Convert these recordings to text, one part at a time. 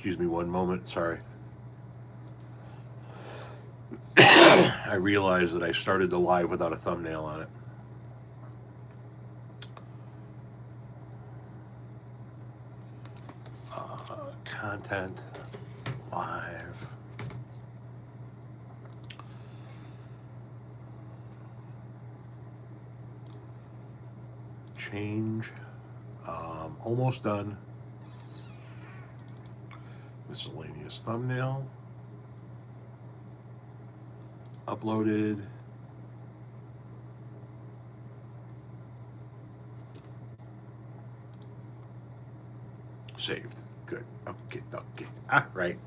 Excuse me one moment, sorry. I realized that I started the live without a thumbnail on it. Content, live. Change. Almost done. Miscellaneous thumbnail. Uploaded. Saved. Good. Okay. All right.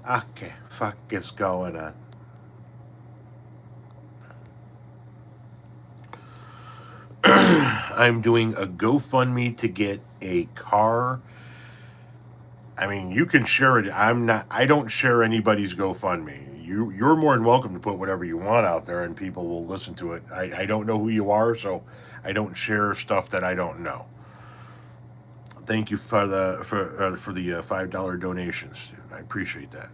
Okay. Fuck is going on? I'm doing a GoFundMe to get a car. I mean, you can share it. I don't share anybody's GoFundMe. You're more than welcome to put whatever you want out there and people will listen to it. I don't know who you are, so I don't share stuff that I don't know. Thank you for the $5 donations. I appreciate that.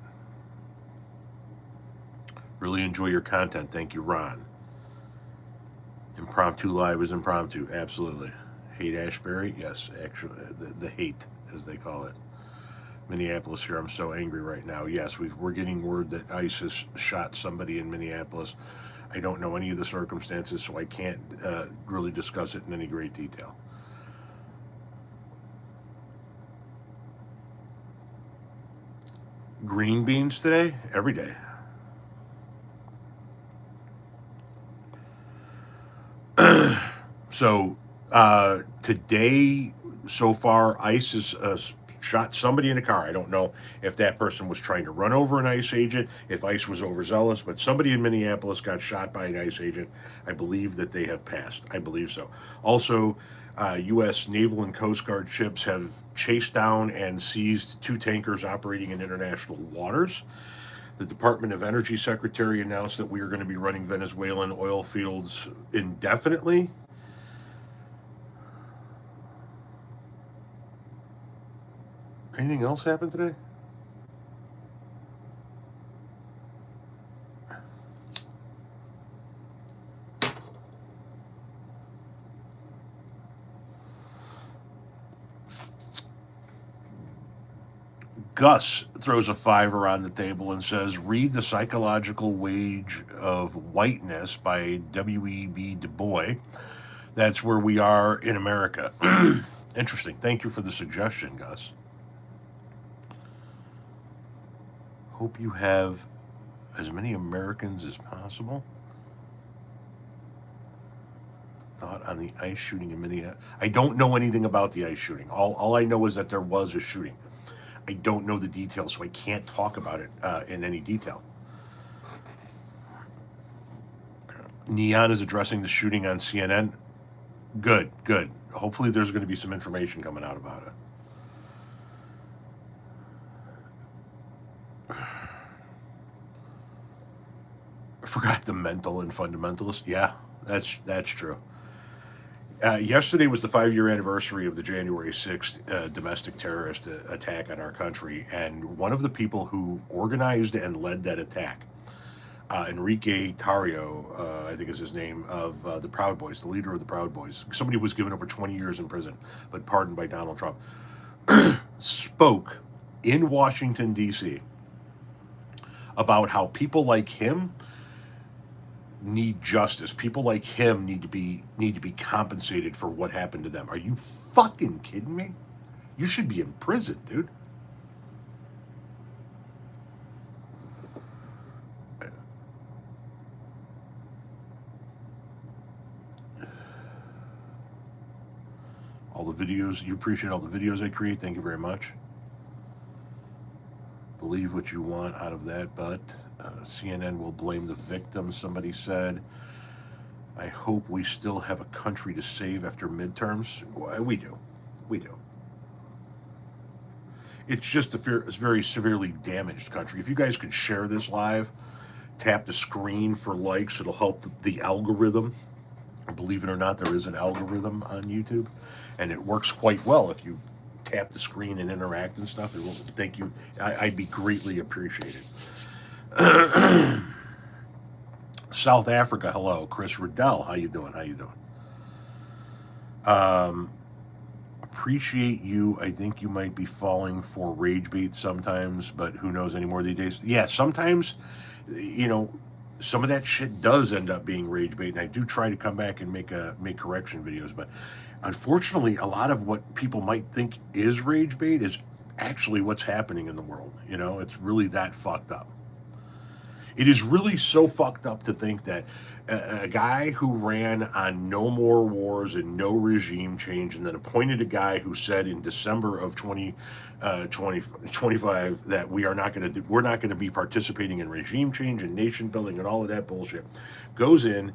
Really enjoy your content. Thank you, Ron. Impromptu live is impromptu. Absolutely. Hate Ashbury? Yes, actually, the hate, as they call it. Minneapolis here. I'm so angry right now. Yes, we're getting word that ICE has shot somebody in Minneapolis. I don't know any of the circumstances, so I can't really discuss it in any great detail. Green beans today? Every day. So today, so far, ICE has shot somebody in a car. I don't know if that person was trying to run over an ICE agent, if ICE was overzealous, but somebody in Minneapolis got shot by an ICE agent. I believe that they have passed. I believe so. Also, U.S. Naval and Coast Guard ships have chased down and seized 2 tankers operating in international waters. The Department of Energy Secretary announced that we are going to be running Venezuelan oil fields indefinitely. Anything else happen today? Gus throws a $5 on the table and says, read The Psychological Wage of Whiteness by W.E.B. Du Bois. That's where we are in America. Interesting. Thank you for the suggestion, Gus. Hope you have as many Americans as possible. Thought on the ICE shooting in Minneapolis. I don't know anything about the ICE shooting. All I know is that there was a shooting. I don't know the details, so I can't talk about it in any detail. Neon is addressing the shooting on CNN. Good. Hopefully there's going to be some information coming out about it. I forgot the mental and fundamentalist. Yeah, that's true. Yesterday was the 5-year anniversary of the January 6th domestic terrorist attack on our country, and one of the people who organized and led that attack, Enrique Tarrio, I think is his name, of the Proud Boys, the leader of the Proud Boys, somebody who was given over 20 years in prison, but pardoned by Donald Trump, spoke in Washington, D.C. about how people like him need justice. People like him need to be compensated for what happened to them. Are you fucking kidding me? You should be in prison, dude. All the videos, you appreciate all the videos I create. Thank you very much. Believe what you want out of that, but CNN will blame the victim, somebody said. I hope we still have a country to save after midterms. We do. It's just a very severely damaged country. If you guys could share this live, tap the screen for likes, it'll help the algorithm. Believe it or not, there is an algorithm on YouTube, and it works quite well if you tap the screen and interact and stuff, and thank you. I'd be greatly appreciated. South Africa, hello, Chris Riddell. How you doing? How you doing? Um, Appreciate you. I think you might be falling for rage bait sometimes, but who knows anymore these days? Yeah, sometimes, you know, some of that shit does end up being rage bait, and I do try to come back and make correction videos, but unfortunately, a lot of what people might think is rage bait is actually what's happening in the world. You know, it's really that fucked up. It is really so fucked up to think that a guy who ran on no more wars and no regime change, and then appointed a guy who said in December of 2025 that we're not going to be participating in regime change and nation building and all of that bullshit, goes in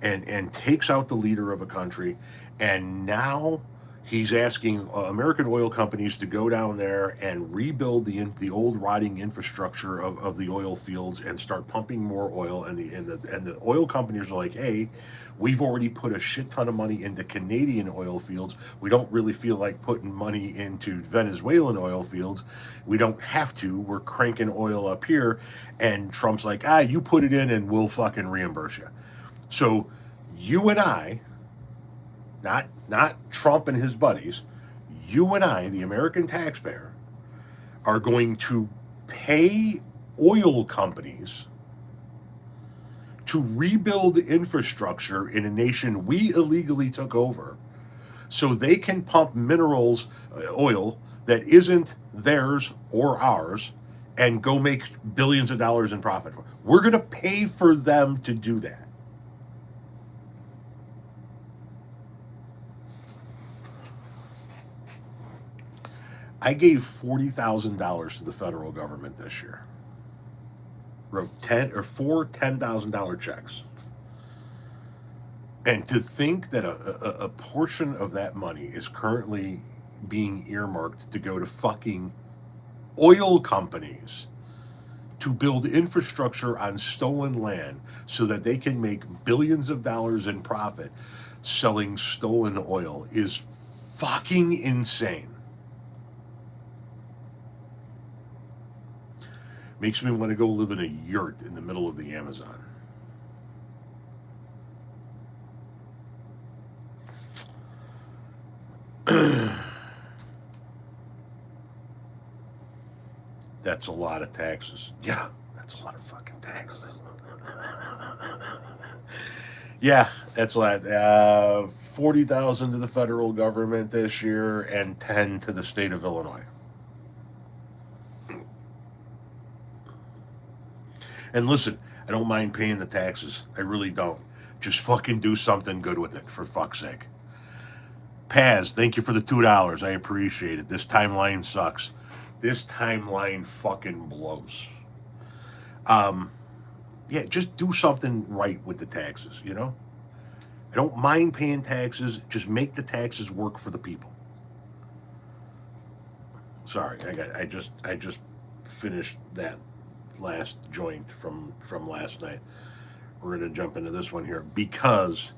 and takes out the leader of a country, and now he's asking American oil companies to go down there and rebuild the old rotting infrastructure of the oil fields and start pumping more oil. And the oil companies are like, hey, we've already put a shit ton of money into Canadian oil fields. We don't really feel like putting money into Venezuelan oil fields. We don't have to. We're cranking oil up here. And Trump's like, you put it in and we'll fucking reimburse you. So you and I, not Trump and his buddies, you and I, the American taxpayer, are going to pay oil companies to rebuild infrastructure in a nation we illegally took over so they can pump oil that isn't theirs or ours, and go make billions of dollars in profit. We're going to pay for them to do that. I gave $40,000 to the federal government this year. Wrote four $10,000 checks. And to think that a portion of that money is currently being earmarked to go to fucking oil companies to build infrastructure on stolen land so that they can make billions of dollars in profit selling stolen oil is fucking insane. Makes me want to go live in a yurt in the middle of the Amazon. That's a lot of taxes. Yeah, that's a lot of fucking taxes. Yeah, that's a lot. 40,000 to the federal government this year, and 10 to the state of Illinois. And listen, I don't mind paying the taxes. I really don't. Just fucking do something good with it, for fuck's sake. Paz, thank you for the $2. I appreciate it. This timeline sucks. This timeline fucking blows. Yeah, just do something right with the taxes, you know? I don't mind paying taxes. Just make the taxes work for the people. Sorry, I just finished that last joint from last night. We're going to jump into this one here because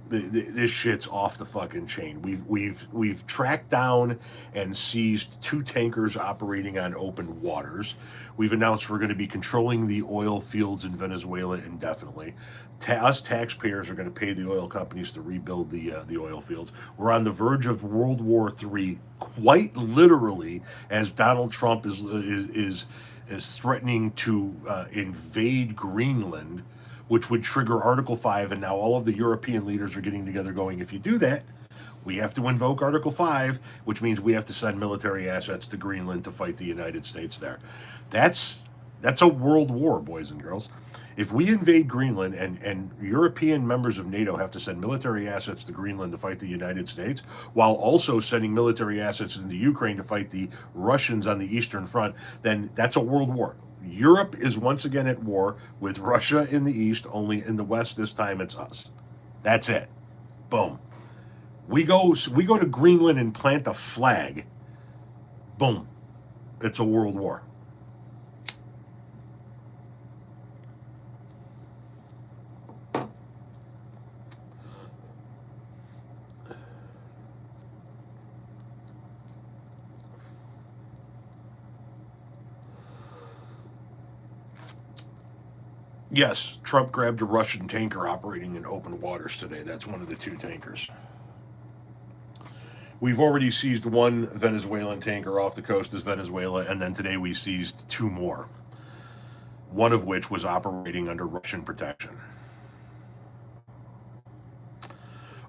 this shit's off the fucking chain. We've tracked down and seized 2 tankers operating on open waters. We've announced we're going to be controlling the oil fields in Venezuela indefinitely. Us taxpayers are going to pay the oil companies to rebuild the oil fields. We're on the verge of World War III, quite literally, as Donald Trump is threatening to invade Greenland, which would trigger Article 5, and now all of the European leaders are getting together going, if you do that, we have to invoke Article 5, which means we have to send military assets to Greenland to fight the United States there. That's a world war, boys and girls. If we invade Greenland and European members of NATO have to send military assets to Greenland to fight the United States, while also sending military assets into Ukraine to fight the Russians on the Eastern Front, then that's a world war. Europe is once again at war with Russia in the east, only in the west this time it's us. That's it. Boom. We go to Greenland and plant a flag. Boom. It's a world war. Yes, Trump grabbed a Russian tanker operating in open waters today. That's one of the two tankers. We've already seized one Venezuelan tanker off the coast of Venezuela, and then today we seized two more, one of which was operating under Russian protection.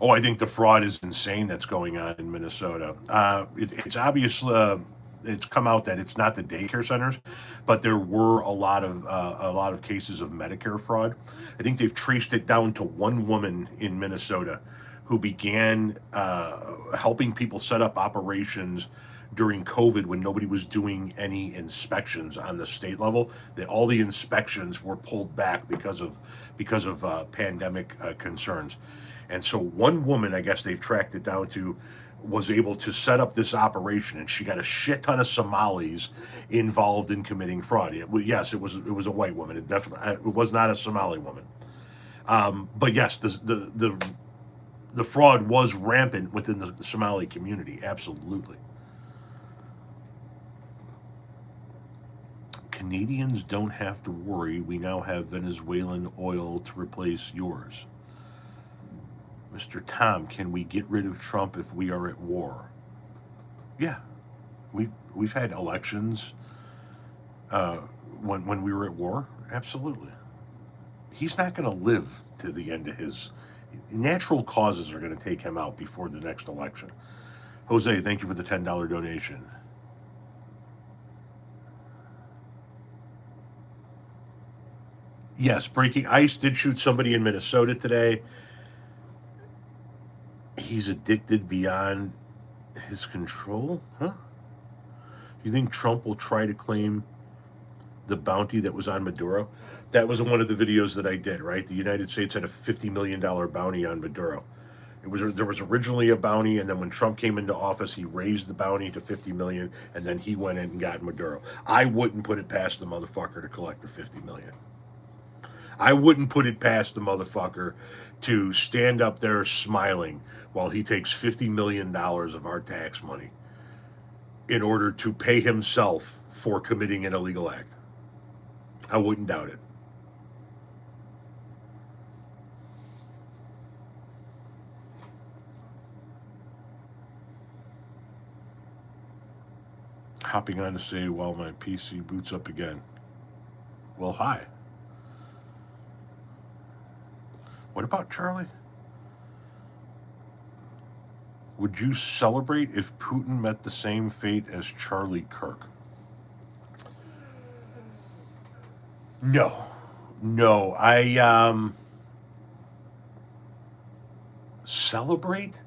Oh, I think the fraud is insane that's going on in Minnesota. It's obvious. It's come out that it's not the daycare centers, but there were a lot of cases of Medicare fraud. I think they've traced it down to one woman in Minnesota who began helping people set up operations during COVID when nobody was doing any inspections on the state level. All the inspections were pulled back because of pandemic concerns. And so one woman, I guess they've tracked it down to, was able to set up this operation, and she got a shit ton of Somalis involved in committing fraud. Yes, it was a white woman. It was not a Somali woman. But yes, the fraud was rampant within the Somali community. Absolutely. Canadians don't have to worry. We now have Venezuelan oil to replace yours. Mr. Tom, can we get rid of Trump if we are at war? Yeah, we've had elections when we were at war. Absolutely, he's not going to live to the end of his. Natural causes are going to take him out before the next election. Jose, thank you for the $10 donation. Yes, breaking ice did shoot somebody in Minnesota today. He's addicted beyond his control? Huh? Do you think Trump will try to claim the bounty that was on Maduro? That was one of the videos that I did, right? The United States had a $50 million bounty on Maduro. There was originally a bounty, and then when Trump came into office, he raised the bounty to 50 million, and then he went in and got Maduro. I wouldn't put it past the motherfucker to collect the 50 million. I wouldn't put it past the motherfucker to stand up there smiling while he takes $50 million of our tax money in order to pay himself for committing an illegal act. I wouldn't doubt it. Hopping on to say while my PC boots up again. Well, hi. What about Charlie? Would you celebrate if Putin met the same fate as Charlie Kirk? No. No. I celebrate?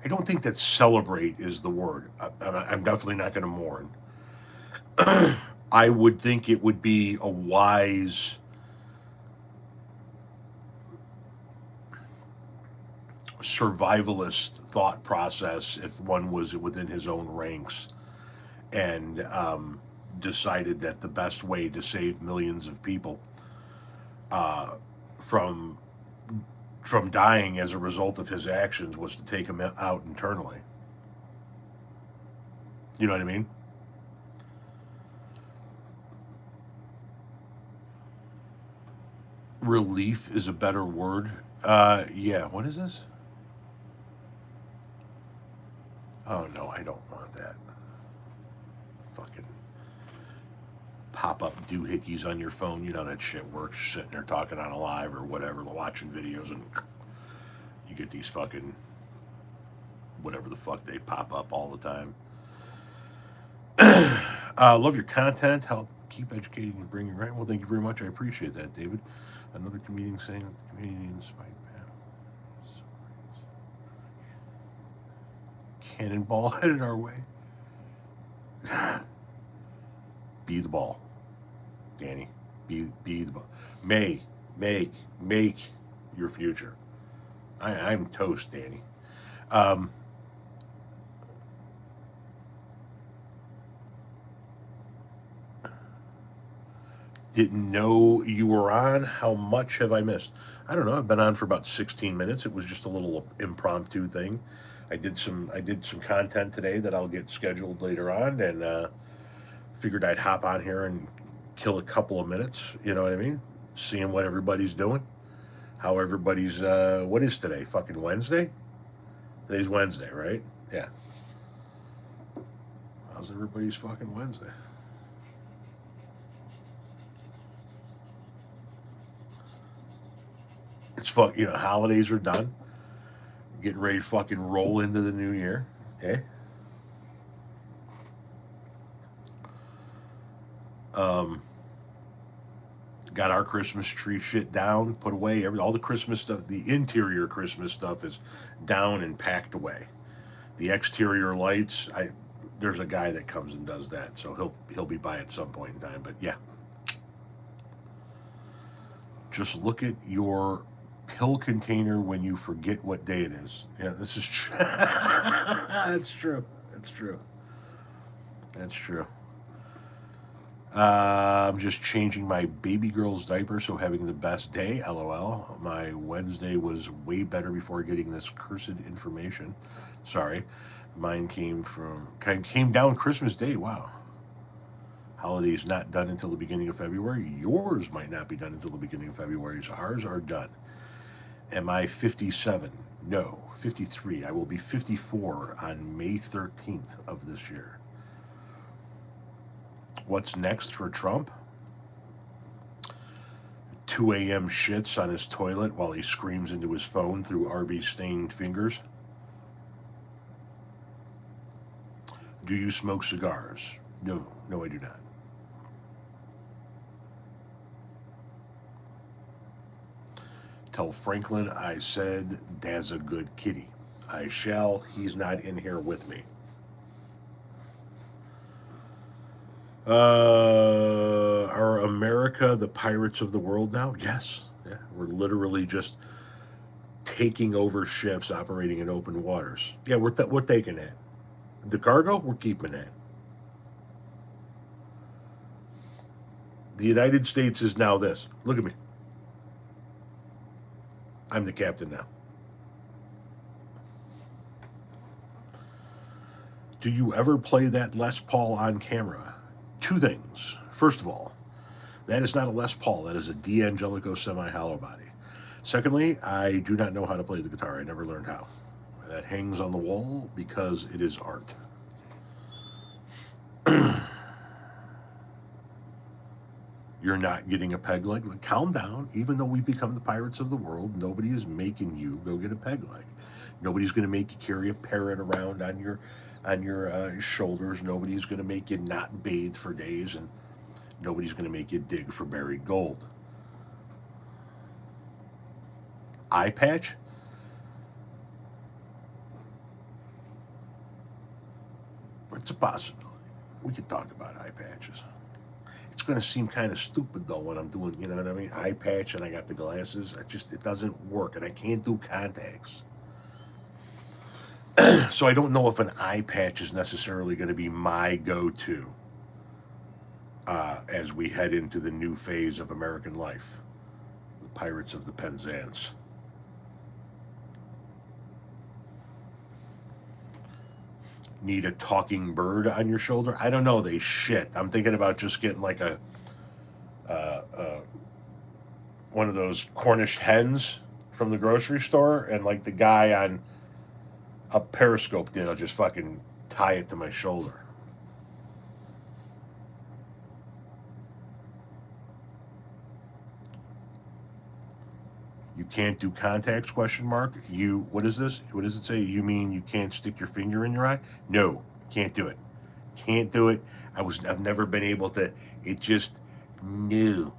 I don't think that celebrate is the word. I'm definitely not going to mourn. I would think it would be a wise survivalist thought process if one was within his own ranks and decided that the best way to save millions of people from dying as a result of his actions was to take him out internally. You know what I mean? Relief is a better word. Yeah, what is this? Oh no, I don't want that. Fucking pop up doohickeys on your phone. You know that shit works. You're sitting there talking on a live or whatever, watching videos, and you get these fucking whatever the fuck they pop up all the time. Love your content. Help keep educating and bringing right. Well, thank you very much. I appreciate that, David. Another comedian saying that the Canadians fight back. Cannonball headed our way. Be the ball, Danny. Be the ball. Make your future. I'm toast, Danny. Didn't know you were on. How much have I missed? I don't know. I've been on for about 16 minutes. It was just a little impromptu thing. I did some content today that I'll get scheduled later on, and figured I'd hop on here and kill a couple of minutes. You know what I mean? Seeing what everybody's doing, how everybody's. What is today? Fucking Wednesday. Today's Wednesday, right? Yeah. How's everybody's fucking Wednesday? It's fuck. Holidays are done. Getting ready to fucking roll into the new year. Eh? Um, got our Christmas tree shit down, put away. All the Christmas stuff, the interior Christmas stuff is down and packed away. The exterior lights, there's a guy that comes and does that, so he'll be by at some point in time. But yeah, just look at your pill container when you forget what day it is. Yeah, this is true. That's true. That's true. That's true. I'm just changing my baby girl's diaper, so having the best day. LOL. My Wednesday was way better before getting this cursed information. Sorry, mine came down Christmas Day. Wow. Holidays not done until the beginning of February. Yours might not be done until the beginning of February. So ours are done. Am I 57? No, 53. I will be 54 on May 13th of this year. What's next for Trump? 2 a.m. shits on his toilet while he screams into his phone through Arby's stained fingers. Do you smoke cigars? No, I do not. Tell Franklin I said that's a good kitty. I shall. He's not in here with me. Are America the pirates of the world now? Yes. Yeah, we're literally just taking over ships operating in open waters. Yeah, we're taking that. The cargo, we're keeping that. The United States is now this. Look at me. I'm the captain now. Do you ever play that Les Paul on camera? Two things. First of all, that is not a Les Paul. That is a D'Angelico semi-hollow body. Secondly, I do not know how to play the guitar. I never learned how. That hangs on the wall because it is art. You're not getting a peg leg. Calm down. Even though we become the pirates of the world, nobody is making you go get a peg leg. Nobody's going to make you carry a parrot around on your shoulders. Nobody's going to make you not bathe for days, and nobody's going to make you dig for buried gold. Eye patch? It's a possibility. We could talk about eye patches. It's going to seem kind of stupid though when I'm doing, you know what I mean? Eye patch and I got the glasses. It doesn't work, and I can't do contacts. So I don't know if an eye patch is necessarily going to be my go-to as we head into the new phase of American life, the Pirates of the Penzance. Need a talking bird on your shoulder? I don't know. They shit. I'm thinking about just getting like a one of those Cornish hens from the grocery store, and like the guy on a Periscope did, I'll just fucking tie it to my shoulder. You can't do contacts? Question mark. You. What is this? What does it say? You mean you can't stick your finger in your eye? No, can't do it. Can't do it. I've never been able to. It just no.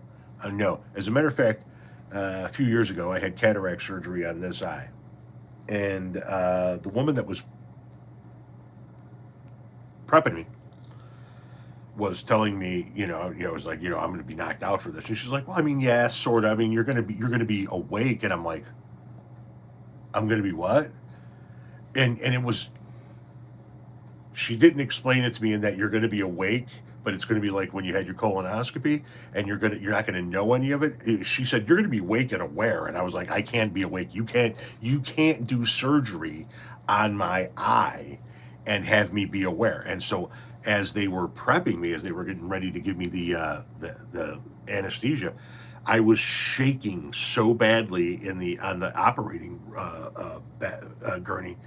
No. As a matter of fact, a few years ago, I had cataract surgery on this eye, and the woman that was prepping me was telling me, I was like, I'm going to be knocked out for this, and she's like, well, I mean, yeah, sort of. I mean, you're going to be awake, and I'm like, I'm going to be what? And it was. She didn't explain it to me in that you're going to be awake, but it's going to be like when you had your colonoscopy, and you're not gonna know any of it. She said you're going to be awake and aware, and I was like, I can't be awake. You can't do surgery on my eye and have me be aware. And so as they were prepping me, as they were getting ready to give me the anesthesia, I was shaking so badly on the operating gurney.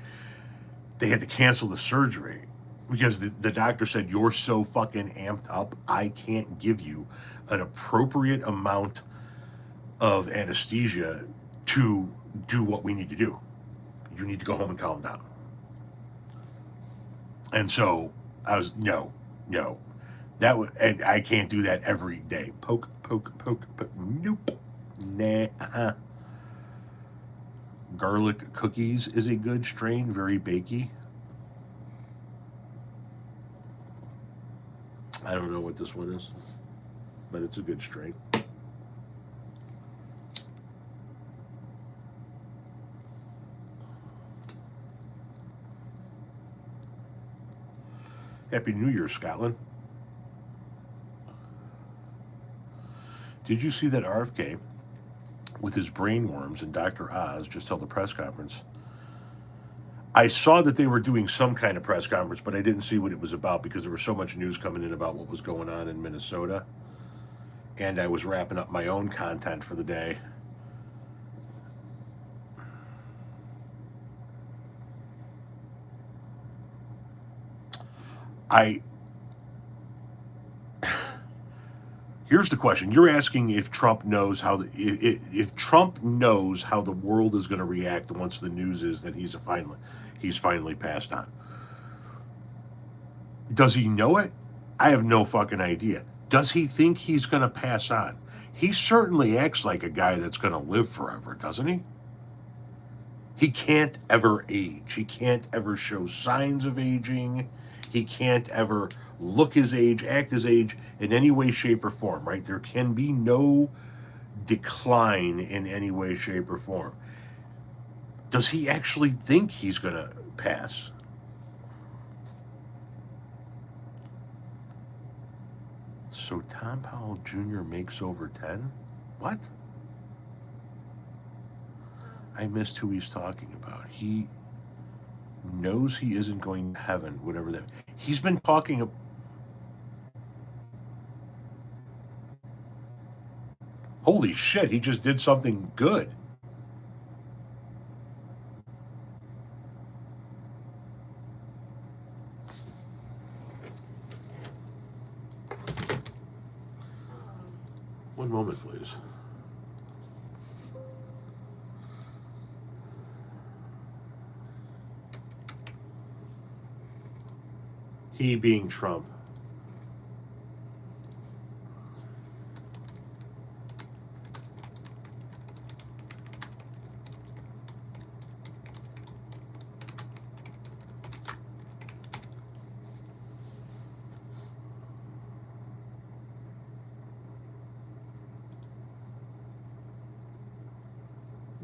They had to cancel the surgery because the doctor said, you're so fucking amped up, I can't give you an appropriate amount of anesthesia to do what we need to do. You need to go home and calm down. And so I was, no, no. And I can't do that every day. Poke, poke, poke, poke. Nope. Nah. Garlic cookies is a good strain, very bakey. I don't know what this one is, but it's a good strain. Happy New Year, Scotland. Did you see that RFK, with his brainworms and Dr. Oz, just held a press conference? I saw that they were doing some kind of press conference, but I didn't see what it was about because there was so much news coming in about what was going on in Minnesota. And I was wrapping up my own content for the day. Here's the question. You're asking if Trump knows if Trump knows how the world is going to react once the news is that he's finally passed on. Does he know it? I have no fucking idea. Does he think he's going to pass on? He certainly acts like a guy that's going to live forever, doesn't he? He can't ever age. He can't ever show signs of aging. He can't ever look his age, act his age in any way, shape, or form, right? There can be no decline in any way, shape, or form. Does he actually think he's going to pass? So Tom Powell Jr. makes over 10? What? I missed who he's talking about. He knows he isn't going to heaven, whatever that. He's been talking. Holy shit, he just did something good. One moment, please. He being Trump.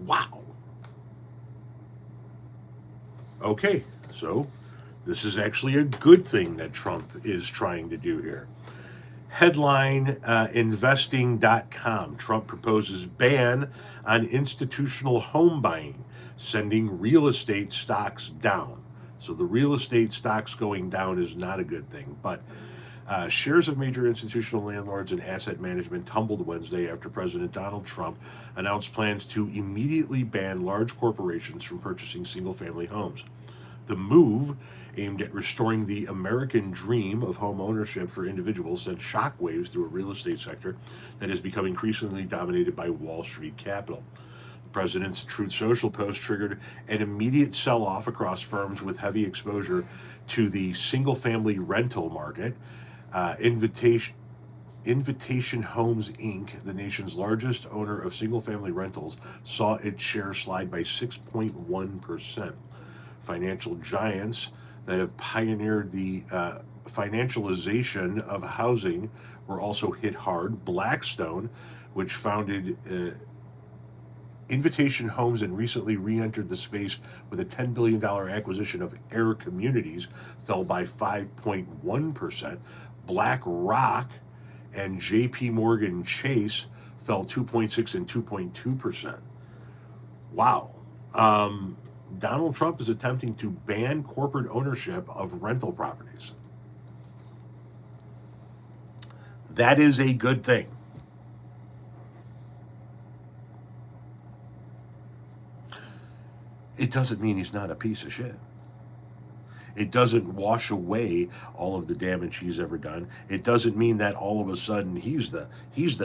Wow. Okay, so this is actually a good thing that Trump is trying to do here. Headline, investing.com. Trump proposes ban on institutional home buying, sending real estate stocks down. So the real estate stocks going down is not a good thing. But shares of major institutional landlords and asset management tumbled Wednesday after President Donald Trump announced plans to immediately ban large corporations from purchasing single-family homes. The move, aimed at restoring the American dream of home ownership for individuals, sent shockwaves through a real estate sector that has become increasingly dominated by Wall Street capital. The president's Truth Social post triggered an immediate sell-off across firms with heavy exposure to the single-family rental market. Invitation Homes Inc., the nation's largest owner of single-family rentals, saw its share slide by 6.1%. Financial giants that have pioneered the financialization of housing were also hit hard. Blackstone, which founded Invitation Homes and recently re-entered the space with a $10 billion acquisition of Air Communities, fell by 5.1%. BlackRock and JP Morgan Chase fell 2.6 and 2.2%. Wow. Donald Trump is attempting to ban corporate ownership of rental properties. That is a good thing. It doesn't mean he's not a piece of shit. It doesn't wash away all of the damage he's ever done. It doesn't mean that all of a sudden he's the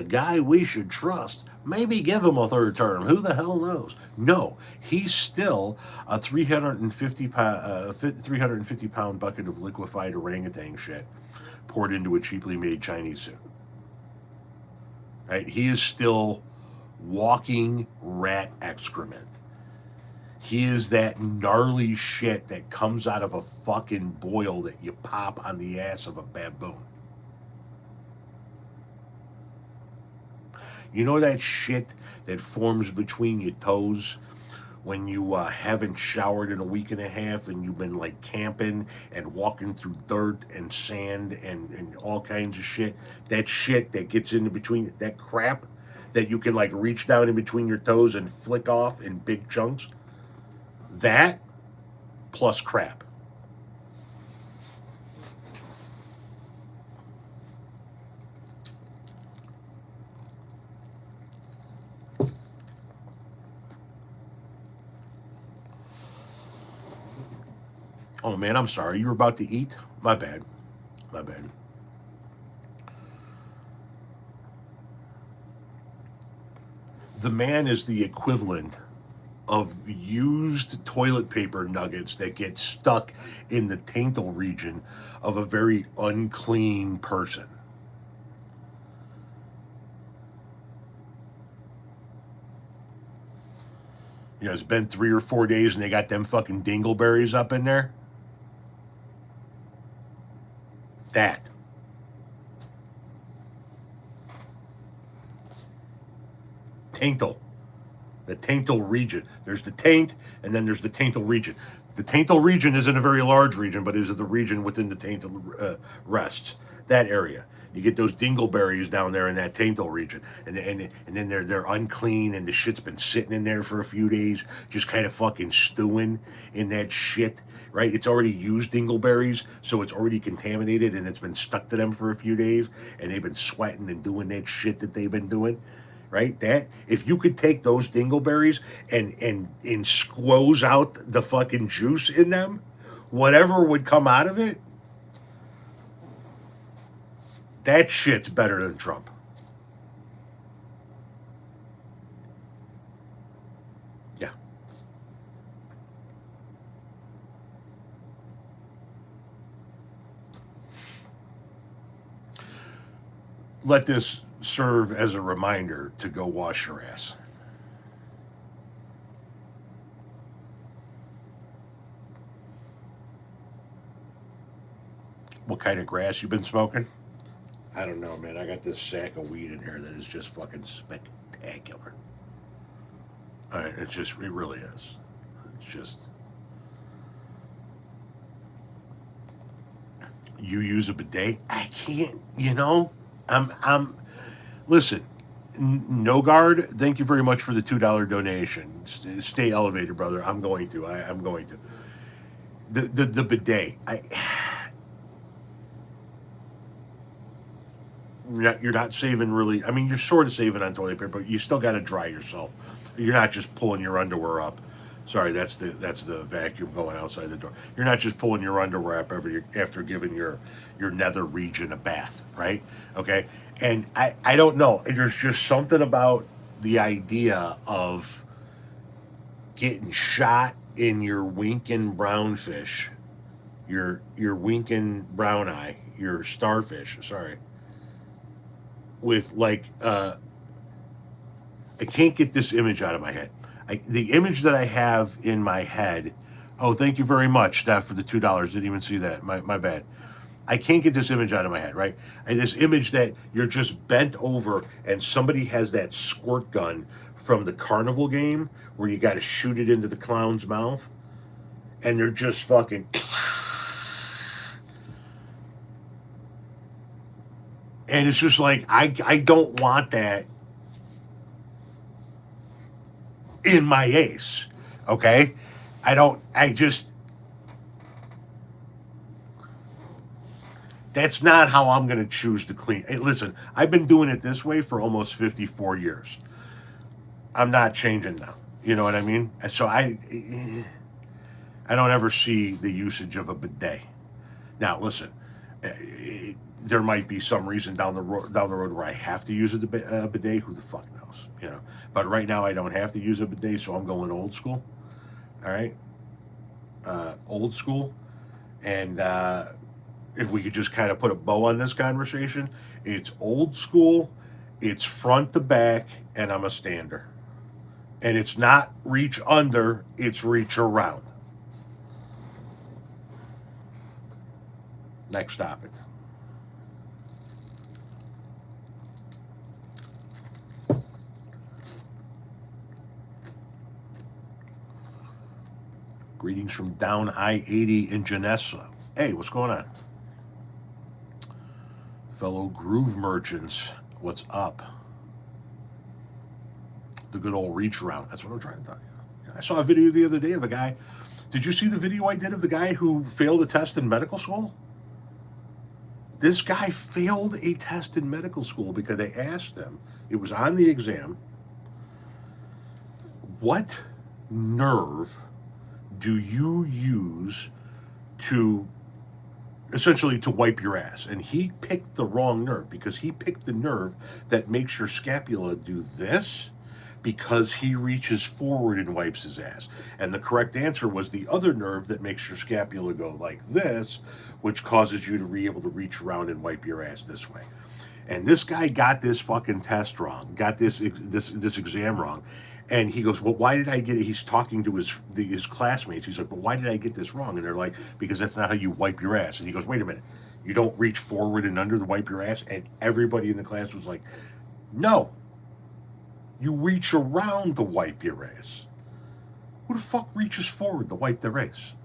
guy we should trust. Maybe give him a third term. Who the hell knows? No, he's still a 350 pound bucket of liquefied orangutan shit poured into a cheaply made Chinese suit. Right? He is still walking rat excrement. He is that gnarly shit that comes out of a fucking boil that you pop on the ass of a baboon. You know that shit that forms between your toes when you haven't showered in a week and a half and you've been like camping and walking through dirt and sand and all kinds of shit? That shit that gets into between, that crap that you can like reach down in between your toes and flick off in big chunks. That plus crap. Oh man, I'm sorry. You were about to eat? My bad. My bad. The man is the equivalent of used toilet paper nuggets that get stuck in the taintal region of a very unclean person. You know, it's been 3 or 4 days and they got them fucking dingleberries up in there. That. Taintal. The taintal region. There's the taint, and then there's the taintal region. The taintal region isn't a very large region, but is the region within the taintal rests. That area. You get those dingleberries down there in that taintal region, and then they're unclean, and the shit's been sitting in there for a few days, just kind of fucking stewing in that shit, right? It's already used dingleberries, so it's already contaminated, and it's been stuck to them for a few days, and they've been sweating and doing that shit that they've been doing. Right? That if you could take those dingleberries and squoze out the fucking juice in them, whatever would come out of it, that shit's better than Trump. Yeah. Let this serve as a reminder to go wash your ass. What kind of grass you been smoking? I don't know, man. I got this sack of weed in here that is just fucking spectacular. It really is. It's just. You use a bidet? I can't, I'm listen, No Guard, thank you very much for the $2 donation. Stay elevated, brother. I'm going to. I'm going to. The bidet. You're not saving really. I mean, you're sort of saving on toilet paper, but you still got to dry yourself. You're not just pulling your underwear up. Sorry, that's the vacuum going outside the door. You're not just pulling your underwear up after giving your nether region a bath, right? Okay, and I don't know. There's just something about the idea of getting shot in your winking brownfish, your winking brown eye, your starfish. Sorry, with like I can't get this image out of my head. The image that I have in my head. Oh, thank you very much, Steph, for the $2. Didn't even see that. My bad. I can't get this image out of my head, right? And this image that you're just bent over and somebody has that squirt gun from the carnival game where you got to shoot it into the clown's mouth, and they're just fucking. And it's just like I don't want that in my ace. Okay? I just that's not how I'm going to choose to clean. Hey, listen, I've been doing it this way for almost 54 years. I'm not changing now. You know what I mean? So I don't ever see the usage of a bidet. Now, listen, there might be some reason down the road where I have to use a bidet. Who the fuck knows? You know. But right now, I don't have to use a bidet, so I'm going old school. All right, old school. And if we could just kind of put a bow on this conversation, it's old school. It's front to back, and I'm a stander. And it's not reach under; it's reach around. Next topic. Greetings from down I-80 in Janessa. Hey, what's going on? Fellow groove merchants, what's up? The good old reach around. That's what I'm trying to tell you. I saw a video the other day of a guy. Did you see the video I did of the guy who failed a test in medical school? This guy failed a test in medical school because they asked him, it was on the exam, what nerve do you use to essentially to wipe your ass? And he picked the wrong nerve because he picked the nerve that makes your scapula do this because he reaches forward and wipes his ass. And the correct answer was the other nerve that makes your scapula go like this, which causes you to be able to reach around and wipe your ass this way. And this guy got this fucking test wrong, got this exam wrong. And he goes, well, why did I get it? He's talking to his classmates. He's like, but why did I get this wrong? And they're like, because that's not how you wipe your ass. And he goes, wait a minute, you don't reach forward and under to wipe your ass? And everybody in the class was like, no, you reach around to wipe your ass. Who the fuck reaches forward to wipe their ass?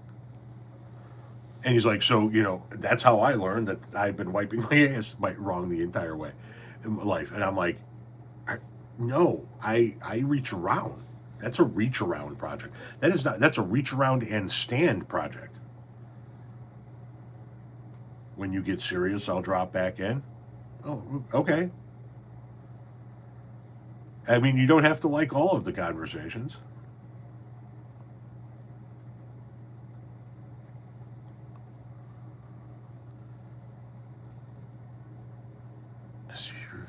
And he's like, so, that's how I learned that I've been wiping my ass wrong the entire way in my life. And I'm like, no, I reach around. That's a reach around project. That's a reach around and stand project. When you get serious, I'll drop back in. Oh, okay. I mean, you don't have to like all of the conversations.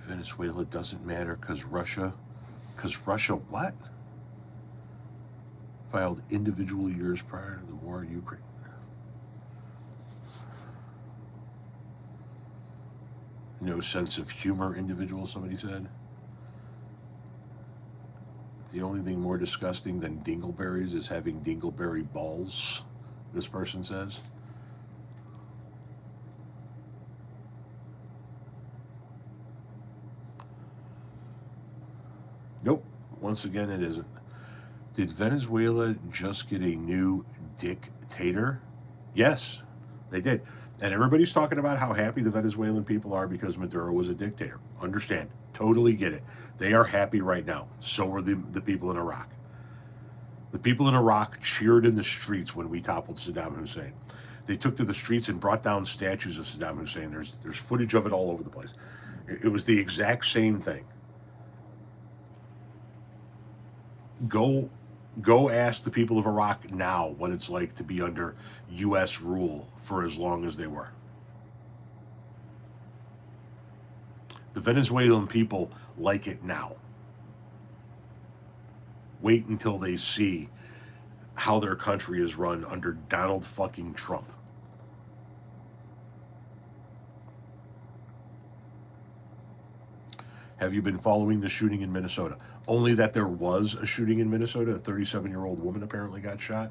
Venezuela doesn't matter because Russia what? Filed individual years prior to the war in Ukraine. No sense of humor, individual, somebody said. The only thing more disgusting than dingleberries is having dingleberry balls, this person says. Nope. Once again, it isn't. Did Venezuela just get a new dictator? Yes, they did. And everybody's talking about how happy the Venezuelan people are because Maduro was a dictator. Understand. Totally get it. They are happy right now. So are the people in Iraq. The people in Iraq cheered in the streets when we toppled Saddam Hussein. They took to the streets and brought down statues of Saddam Hussein. There's footage of it all over the place. It was the exact same thing. Go ask the people of Iraq now what it's like to be under U.S. rule for as long as they were. The Venezuelan people like it now. Wait until they see how their country is run under Donald fucking Trump. Have you been following the shooting in Minnesota? Only that there was a shooting in Minnesota. A 37-year-old woman apparently got shot.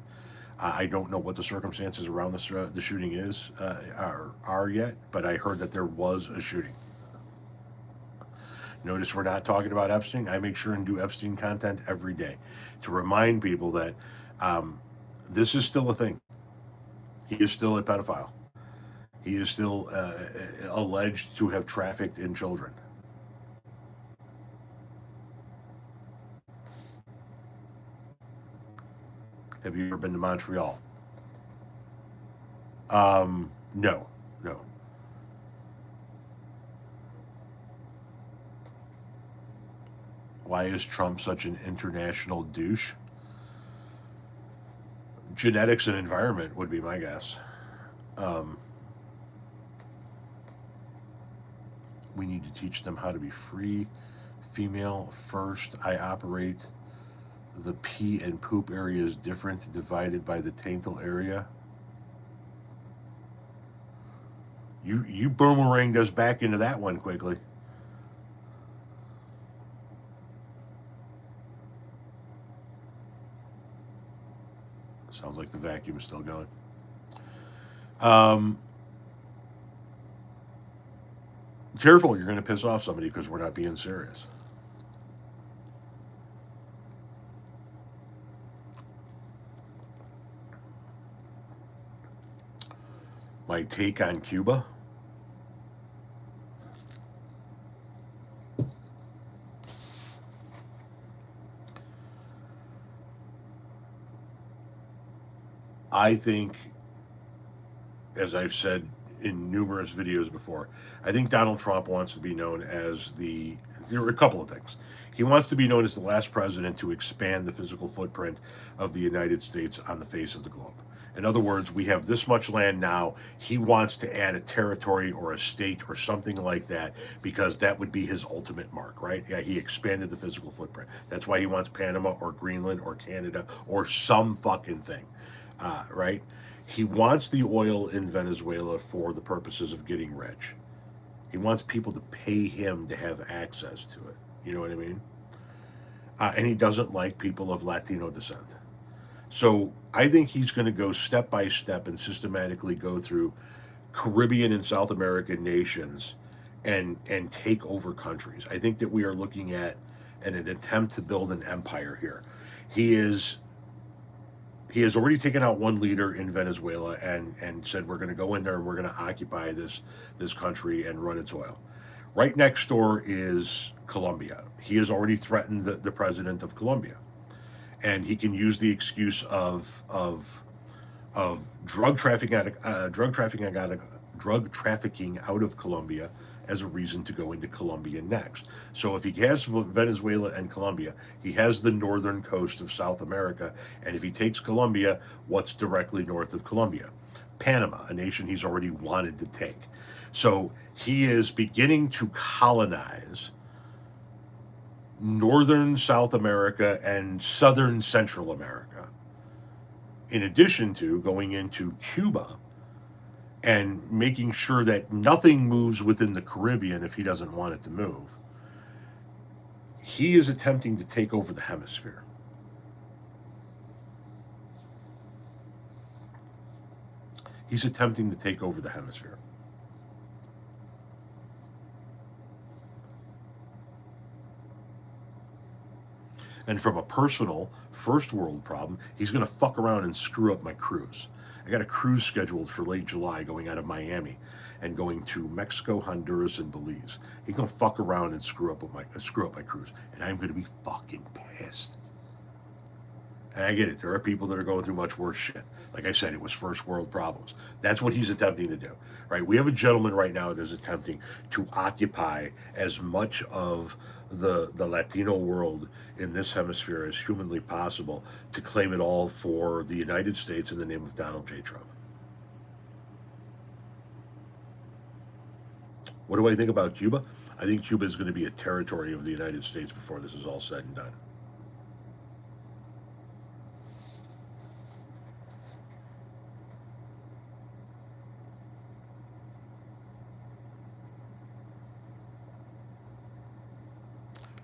I don't know what the circumstances around the shooting are yet, but I heard that there was a shooting. Notice we're not talking about Epstein. I make sure and do Epstein content every day to remind people that this is still a thing. He is still a pedophile. He is still alleged to have trafficked in children. Have you ever been to Montreal? No, no. Why is Trump such an international douche? Genetics and environment would be my guess. Um, we need to teach them how to be free. Female first. I operate the pee and poop area is different, divided by the taintal area. You boomeranged us back into that one quickly. Sounds like the vacuum is still going. Um, Careful, you're going to piss off somebody because we're not being serious. My take on Cuba. I think, as I've said in numerous videos before, I think Donald Trump wants to be known as there are a couple of things. He wants to be known as the last president to expand the physical footprint of the United States on the face of the globe. In other words, we have this much land now. He wants to add a territory or a state or something like that because that would be his ultimate mark, right? Yeah, he expanded the physical footprint. That's why he wants Panama or Greenland or Canada or some fucking thing, right? He wants the oil in Venezuela for the purposes of getting rich. He wants people to pay him to have access to it. You know what I mean? And he doesn't like people of Latino descent. So I think he's going to go step by step and systematically go through Caribbean and South American nations and take over countries. I think that we are looking at an attempt to build an empire here. He is he has already taken out one leader in Venezuela and said we're going to go in there and we're going to occupy this country and run its oil. Right next door is Colombia. He has already threatened the president of Colombia, and he can use the excuse of drug trafficking out of Colombia as a reason to go into Colombia next. So if he has Venezuela and Colombia, he has the northern coast of South America, and if he takes Colombia, what's directly north of Colombia? Panama, a nation he's already wanted to take. So he is beginning to colonize northern South America and southern Central America, in addition to going into Cuba and making sure that nothing moves within the Caribbean if he doesn't want it to move. He is attempting to take over the hemisphere. He's attempting to take over the hemisphere. And from a personal first world problem, he's going to fuck around and screw up my cruise. I got a cruise scheduled for late July going out of Miami and going to Mexico, Honduras, and Belize. He's going to fuck around and screw up my cruise, and I'm going to be fucking pissed. And I get it. There are people that are going through much worse shit. Like I said, it was first world problems. That's what he's attempting to do, right? We have a gentleman right now that is attempting to occupy as much of the Latino world in this hemisphere as humanly possible to claim it all for the United States in the name of Donald J. Trump. What do I think about Cuba? I think Cuba is going to be a territory of the United States before this is all said and done.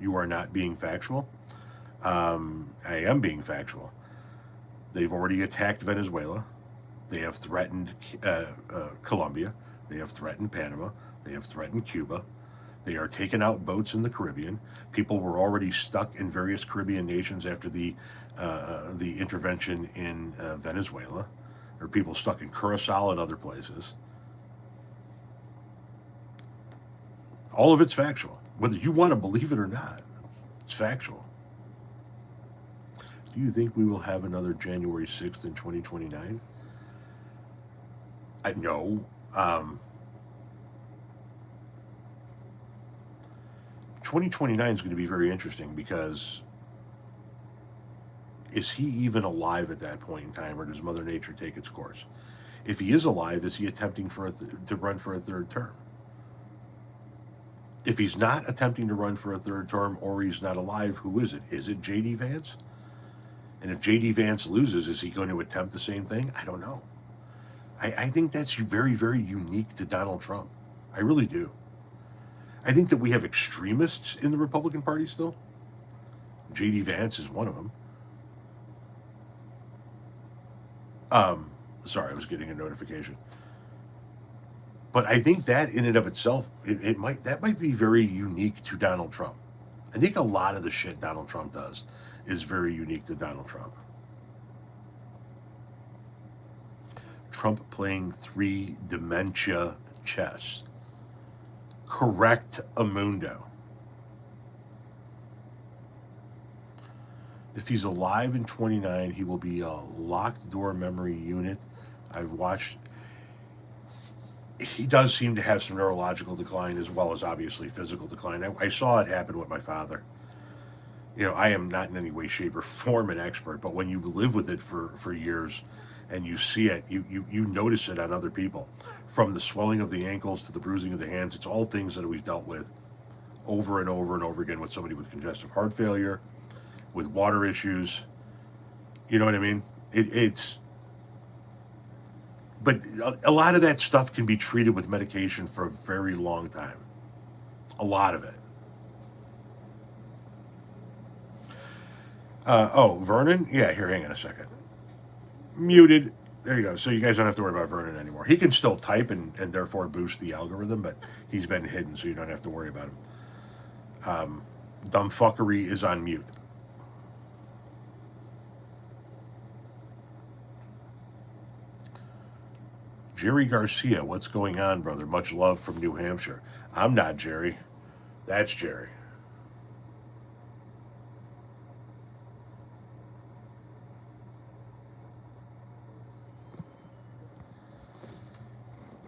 You are not being factual. I am being factual. They've already attacked Venezuela. They have threatened Colombia. They have threatened Panama. They have threatened Cuba. They are taking out boats in the Caribbean. People were already stuck in various Caribbean nations after the intervention in Venezuela. There are people stuck in Curacao and other places. All of it's factual. Whether you want to believe it or not, it's factual. Do you think we will have another January 6th in 2029? I know. 2029 is going to be very interesting because is he even alive at that point in time, or does Mother Nature take its course? If he is alive, is he attempting to run for a third term? If he's not attempting to run for a third term, or he's not alive, who is it? Is it J.D. Vance? And if J.D. Vance loses, is he going to attempt the same thing? I don't know. I think that's very, very unique to Donald Trump. I really do. I think that we have extremists in the Republican Party still. J.D. Vance is one of them. Sorry, I was getting a notification. But I think that in and of itself, that might be very unique to Donald Trump. I think a lot of the shit Donald Trump does is very unique to Donald Trump. Trump playing 3 dementia chess. Correct, Amundo. If he's alive in 29, he will be a locked door memory unit. I've watched. He does seem to have some neurological decline as well as obviously physical decline. I saw it happen with my father. You know, I am not in any way, shape, or form an expert, but when you live with it for years and you see it, you notice it on other people. From the swelling of the ankles to the bruising of the hands, it's all things that we've dealt with over and over and over again with somebody with congestive heart failure, with water issues. You know what I mean? But a lot of that stuff can be treated with medication for a very long time. A lot of it. Vernon? Yeah, here, hang on a second. Muted. There you go. So you guys don't have to worry about Vernon anymore. He can still type and therefore boost the algorithm, but he's been hidden, so you don't have to worry about him. Dumbfuckery is on mute. Jerry Garcia, what's going on, brother? Much love from New Hampshire. I'm not Jerry. That's Jerry.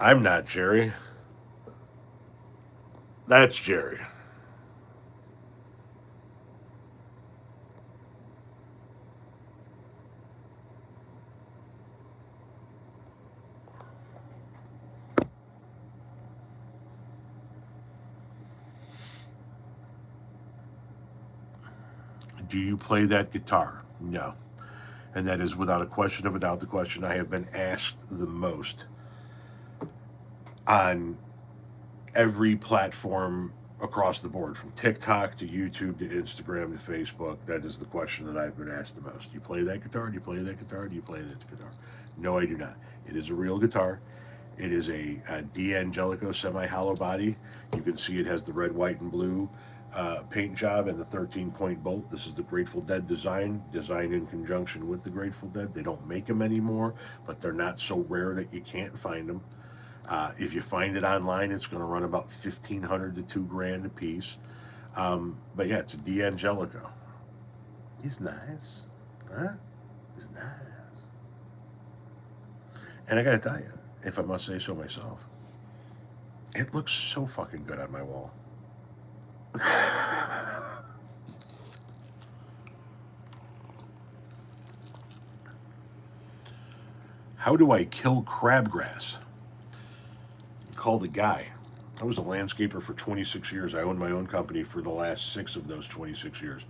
I'm not Jerry. That's Jerry. Do you play that guitar? No. And that is without a question of a doubt the question I have been asked the most on every platform across the board, from TikTok to YouTube to Instagram to Facebook. That is the question that I've been asked the most. Do you play that guitar? Do you play that guitar? Do you play that guitar? No, I do not. It is a real guitar. It is a D'Angelico semi-hollow body. You can see it has the red, white, and blue paint job and the 13-point bolt. This is the Grateful Dead design, designed in conjunction with the Grateful Dead. They don't make them anymore, but they're not so rare that you can't find them. If you find it online, it's going to run about $1,500 to $2,000 a piece. But yeah, it's a D'Angelico. He's nice, huh? He's nice. And I got to tell you, if I must say so myself, it looks so fucking good on my wall. How do I kill crabgrass? Call the guy. I was a landscaper for 26 years. I owned my own company for the last 6 of those 26 years.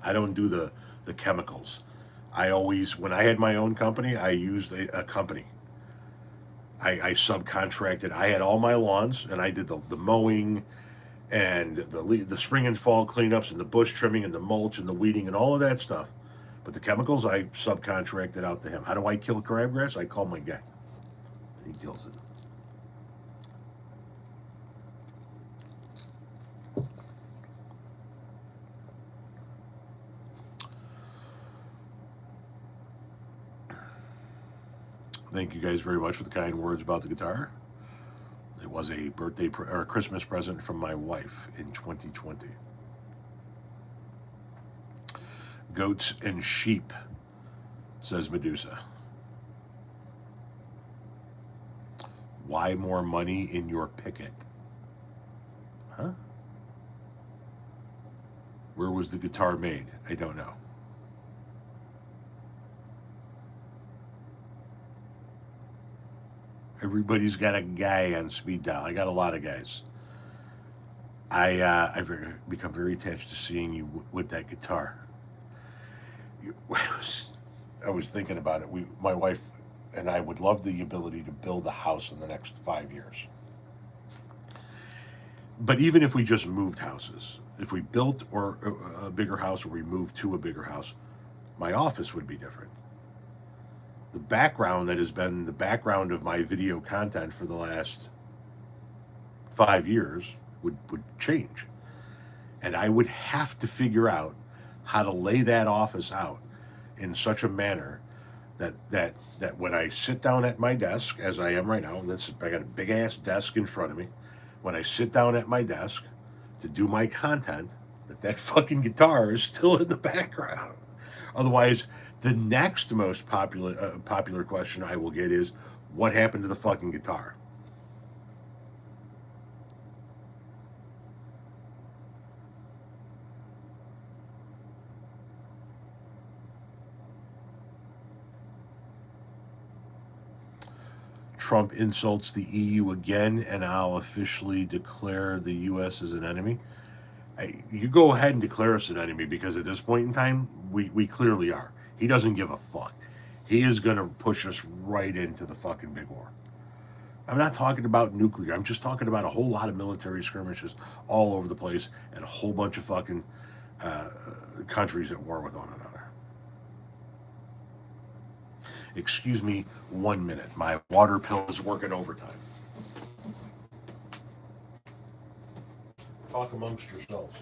I don't do the chemicals. When I had my own company, I used a company. I subcontracted. I had all my lawns, and I did the mowing and the spring and fall cleanups and the bush trimming and the mulch and the weeding and all of that stuff. But the chemicals, I subcontracted out to him. How do I kill crabgrass? I call my guy. He kills it. Thank you guys very much for the kind words about the guitar. It was a or a Christmas present from my wife in 2020. Goats and sheep, says Medusa. Why more money in your picket? Huh? Where was the guitar made? I don't know. Everybody's got a guy on speed dial. I got a lot of guys. I've become very attached to seeing you with that guitar. I was thinking about it. My wife and I would love the ability to build a house in the next 5 years. But even if we just moved houses, if we built or a bigger house or we moved to a bigger house, my office would be different. The background that has been the background of my video content for the last 5 years would change. And I would have to figure out how to lay that office out in such a manner that when I sit down at my desk, as I am right now, I got a big ass desk in front of me. When I sit down at my desk to do my content, that fucking guitar is still in the background. Otherwise, the next most popular question I will get is, what happened to the fucking guitar? Trump insults the EU again, and I'll officially declare the U.S. as an enemy. You go ahead and declare us an enemy, because at this point in time, we clearly are. He doesn't give a fuck. He is going to push us right into the fucking big war. I'm not talking about nuclear. I'm just talking about a whole lot of military skirmishes all over the place and a whole bunch of fucking countries at war with one another. Excuse me 1 minute. My water pill is working overtime. Talk amongst yourselves.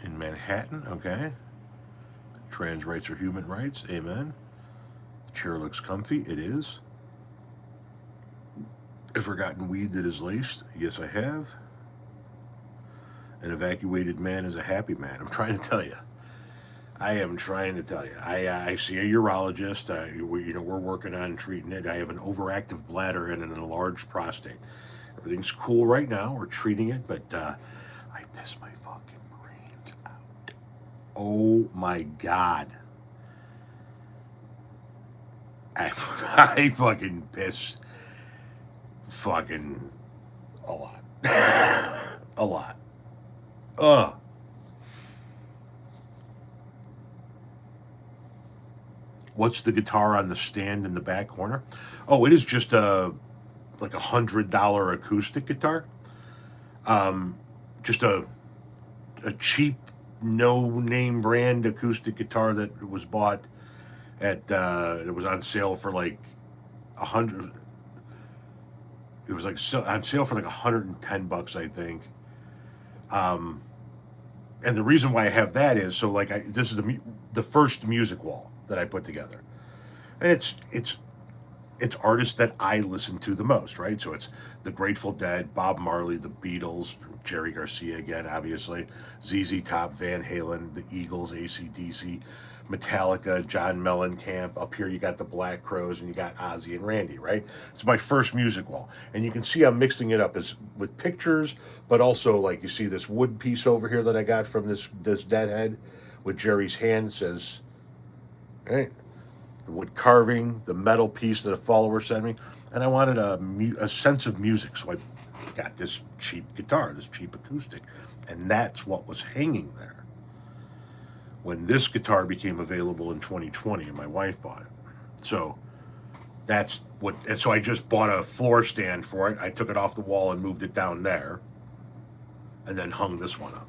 In Manhattan, okay. Trans rights are human rights, amen. The chair looks comfy, it is. Ever gotten weed that is laced? Yes, I have. An evacuated man is a happy man. I'm trying to tell you. I am trying to tell you. I see a urologist. We're working on treating it. I have an overactive bladder and an enlarged prostate. Everything's cool right now. We're treating it, but I piss my fucking brains out. Oh my god. I fucking piss fucking a lot. A lot. Ugh. What's the guitar on the stand in the back corner? Oh, it is just a like $100 acoustic guitar. Um, just a cheap, no name brand acoustic guitar that was bought at it was on sale for like 100. It was like on sale for like $110, I think. Um, and the reason why I have that is so like this is the first music wall that I put together, and it's artists that I listen to the most, right? So it's the Grateful Dead, Bob Marley, the Beatles, Jerry Garcia again, obviously, ZZ Top, Van Halen, the Eagles, AC/DC, Metallica, John Mellencamp. Up here you got the Black Crowes and you got Ozzy and Randy, right? It's my first music wall, and you can see I'm mixing it up as with pictures, but also like you see this wood piece over here that I got from this deadhead with Jerry's hand says, right, the wood carving, the metal piece that a follower sent me, and I wanted a sense of music, so I got this cheap guitar, this cheap acoustic, and that's what was hanging there when this guitar became available in 2020, and my wife bought it. So that's what, and so I just bought a floor stand for it. I took it off the wall and moved it down there, and then hung this one up.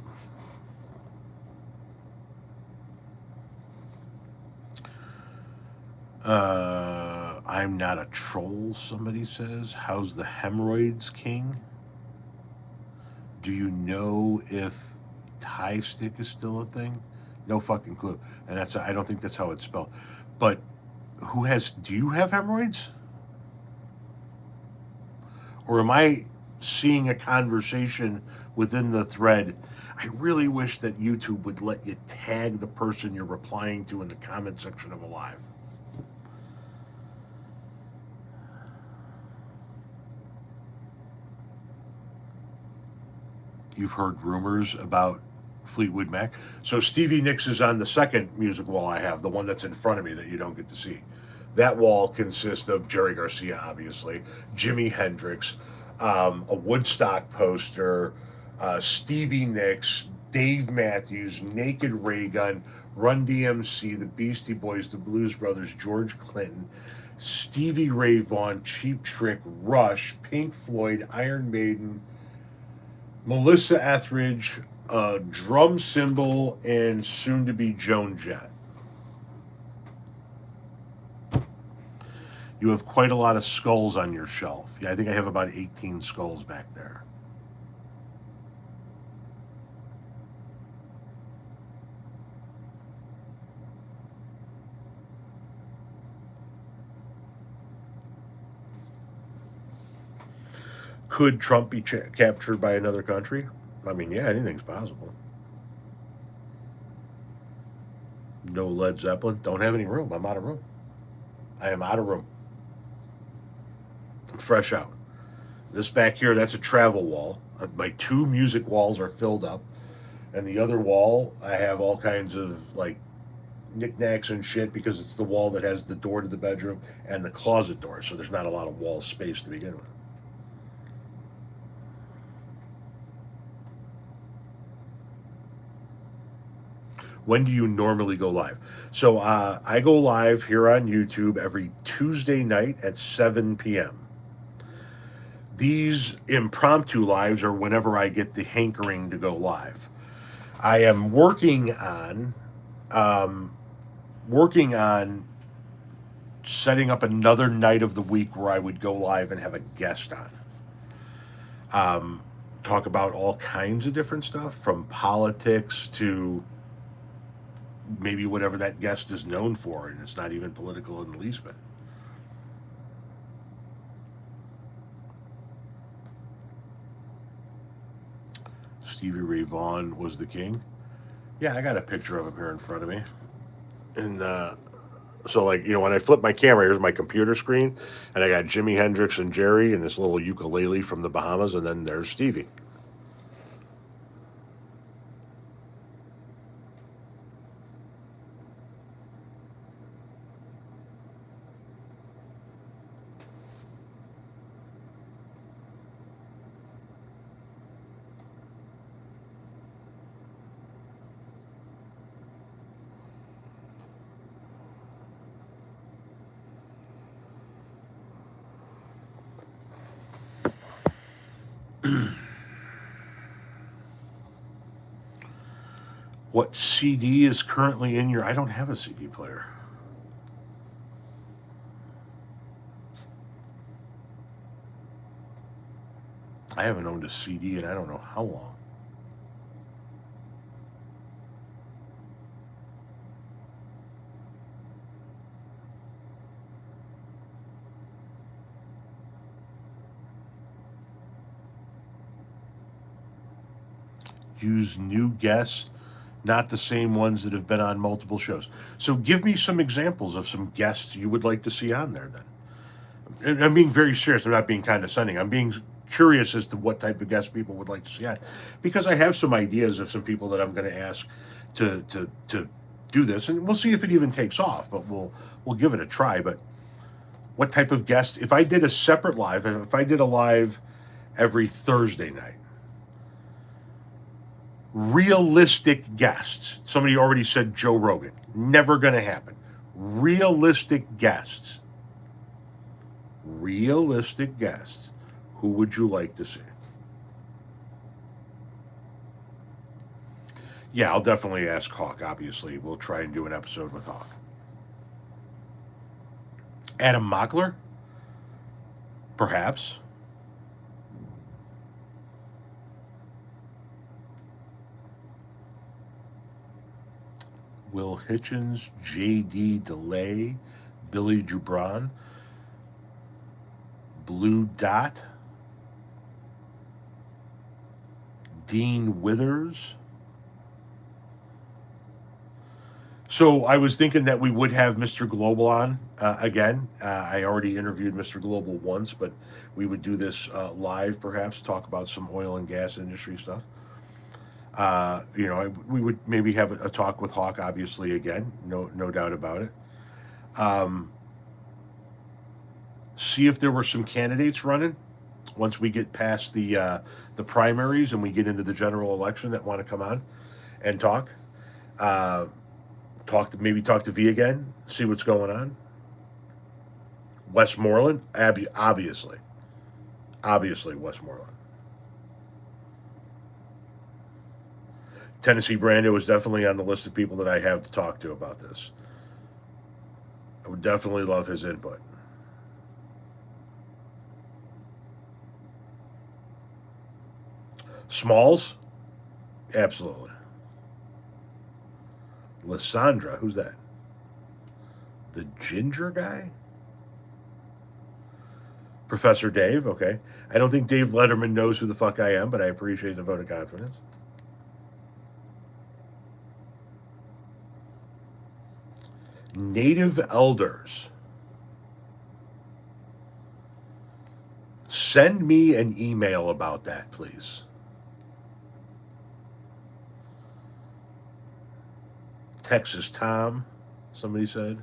I'm not a troll, somebody says. How's the hemorrhoids, King? Do you know if tie stick is still a thing? No fucking clue. And I don't think that's how it's spelled. But do you have hemorrhoids? Or am I seeing a conversation within the thread? I really wish that YouTube would let you tag the person you're replying to in the comment section of a live. You've heard rumors about Fleetwood Mac. So Stevie Nicks is on the second music wall I have, the one that's in front of me that you don't get to see. That wall consists of Jerry Garcia, obviously, Jimi Hendrix, a Woodstock poster, Stevie Nicks, Dave Matthews, Naked Raygun, Run DMC, the Beastie Boys, the Blues Brothers, George Clinton, Stevie Ray Vaughan, Cheap Trick, Rush, Pink Floyd, Iron Maiden, Melissa Etheridge, drum cymbal, and soon to be Joan Jett. You have quite a lot of skulls on your shelf. Yeah, I think I have about 18 skulls back there. Could Trump be captured by another country? I mean, yeah, anything's possible. No Led Zeppelin. Don't have any room. I'm out of room. I am out of room. I'm fresh out. This back here, that's a travel wall. My two music walls are filled up. And the other wall, I have all kinds of like knickknacks and shit because it's the wall that has the door to the bedroom and the closet door. So there's not a lot of wall space to begin with. When do you normally go live? So I go live here on YouTube every Tuesday night at 7 p.m. These impromptu lives are whenever I get the hankering to go live. I am um, working on setting up another night of the week where I would go live and have a guest on. Talk about all kinds of different stuff from politics to maybe whatever that guest is known for, and it's not even political in the least bit. Stevie Ray Vaughan was the king. Yeah, I got a picture of him here in front of me. And so, like, when I flip my camera, here's my computer screen, and I got Jimi Hendrix and Jerry and this little ukulele from the Bahamas, and then there's Stevie. What CD is currently in your? I don't have a CD player. I haven't owned a CD in I don't know how long. Use new guests, not the same ones that have been on multiple shows. So give me some examples of some guests you would like to see on there then. And I'm being very serious. I'm not being condescending. I'm being curious as to what type of guests people would like to see on, because I have some ideas of some people that I'm going to ask to do this, and we'll see if it even takes off. But we'll give it a try. But what type of guest? If I did a separate live, if I did a live every Thursday night, realistic guests. Somebody already said Joe Rogan. Never going to happen. Realistic guests. Realistic guests. Who would you like to see? Yeah, I'll definitely ask Hawk, obviously. We'll try and do an episode with Hawk. Adam Mockler? Perhaps. Will Hitchens, J.D. DeLay, Billy Gibran, Blue Dot, Dean Withers. So I was thinking that we would have Mr. Global on again. I already interviewed Mr. Global once, but we would do this live, perhaps, talk about some oil and gas industry stuff. We would maybe have a talk with Hawk, obviously, again, no doubt about it. See if there were some candidates running once we get past the primaries and we get into the general election that want to come on and talk. Talk to V again, see what's going on. Westmoreland, obviously Westmoreland. Tennessee Brando is definitely on the list of people that I have to talk to about this. I would definitely love his input. Smalls? Absolutely. Lysandra, who's that? The ginger guy? Professor Dave, okay. I don't think Dave Letterman knows who the fuck I am, but I appreciate the vote of confidence. Native elders. Send me an email about that, please. Texas Tom, somebody said.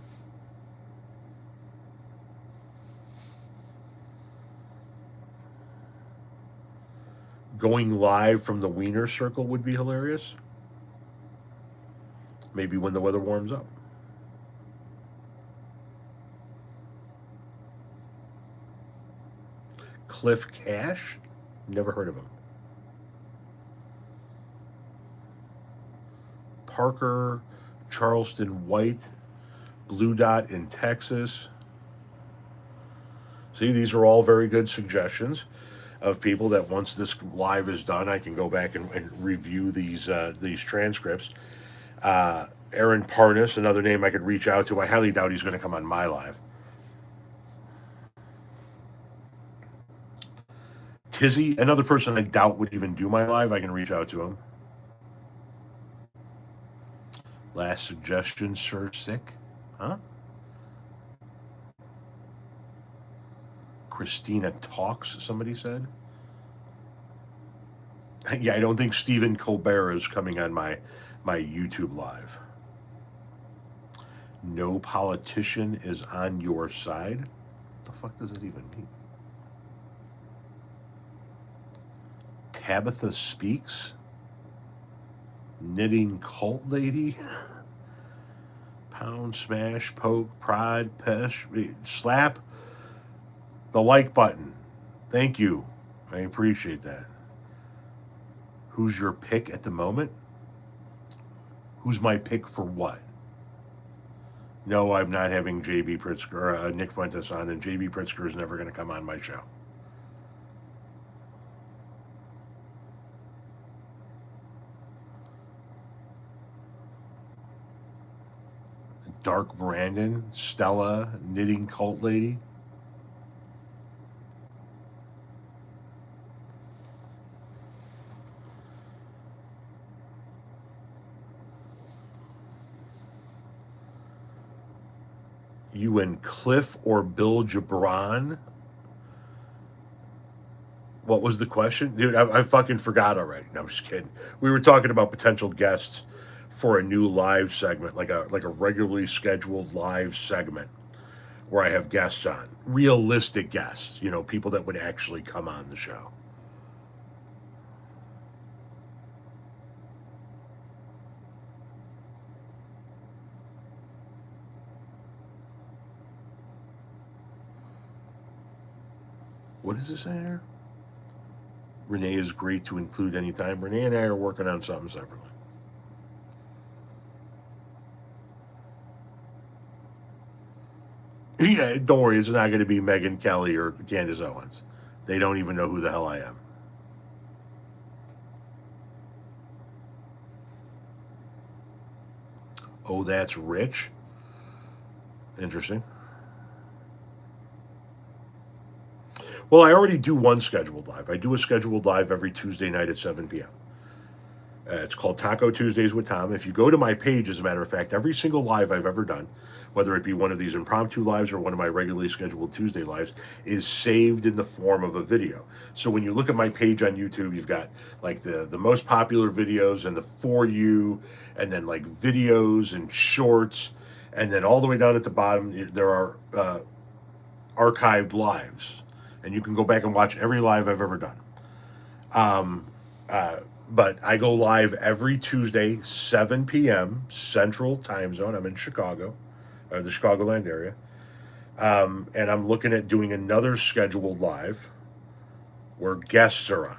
Going live from the Wiener Circle would be hilarious. Maybe when the weather warms up. Cliff Cash? Never heard of him. Parker, Charleston White, Blue Dot in Texas. See, these are all very good suggestions of people that once this live is done, I can go back and review these transcripts. Aaron Parnas, another name I could reach out to. I highly doubt he's going to come on my live. Tizzy, another person I doubt would even do my live. I can reach out to him. Last suggestion, Sir Sick. Huh? Christina Talks, somebody said. Yeah, I don't think Stephen Colbert is coming on my YouTube live. No politician is on your side. What the fuck does it even mean? Tabitha Speaks. Knitting Cult Lady. Pound, smash, poke, prod, pesh, slap the like button. Thank you. I appreciate that. Who's your pick at the moment? Who's my pick for what? No, I'm not having JB Pritzker or Nick Fuentes on, and JB Pritzker is never going to come on my show. Dark Brandon, Stella, Knitting Cult Lady. You and Cliff or Bill Gibran? What was the question? Dude, I fucking forgot already. No, I'm just kidding. We were talking about potential guests for a new live segment, like a regularly scheduled live segment where I have guests on. Realistic guests, people that would actually come on the show. What does this say here? Renee is great to include anytime. Renee and I are working on something separately. Yeah, don't worry. It's not going to be Megan Kelly or Candace Owens. They don't even know who the hell I am. Oh, that's Rich. Interesting. Well, I already do one scheduled live. I do a scheduled live every Tuesday night at 7 p.m. It's called Taco Tuesdays with Tom. If you go to my page, as a matter of fact, every single live I've ever done, whether it be one of these impromptu lives or one of my regularly scheduled Tuesday lives, is saved in the form of a video. So when you look at my page on YouTube, you've got like the most popular videos and the For You, and then like videos and shorts, and then all the way down at the bottom, there are archived lives. And you can go back and watch every live I've ever done. But I go live every Tuesday, 7 p.m. Central Time Zone. I'm in Chicago, or the Chicagoland area. And I'm looking at doing another scheduled live where guests are on.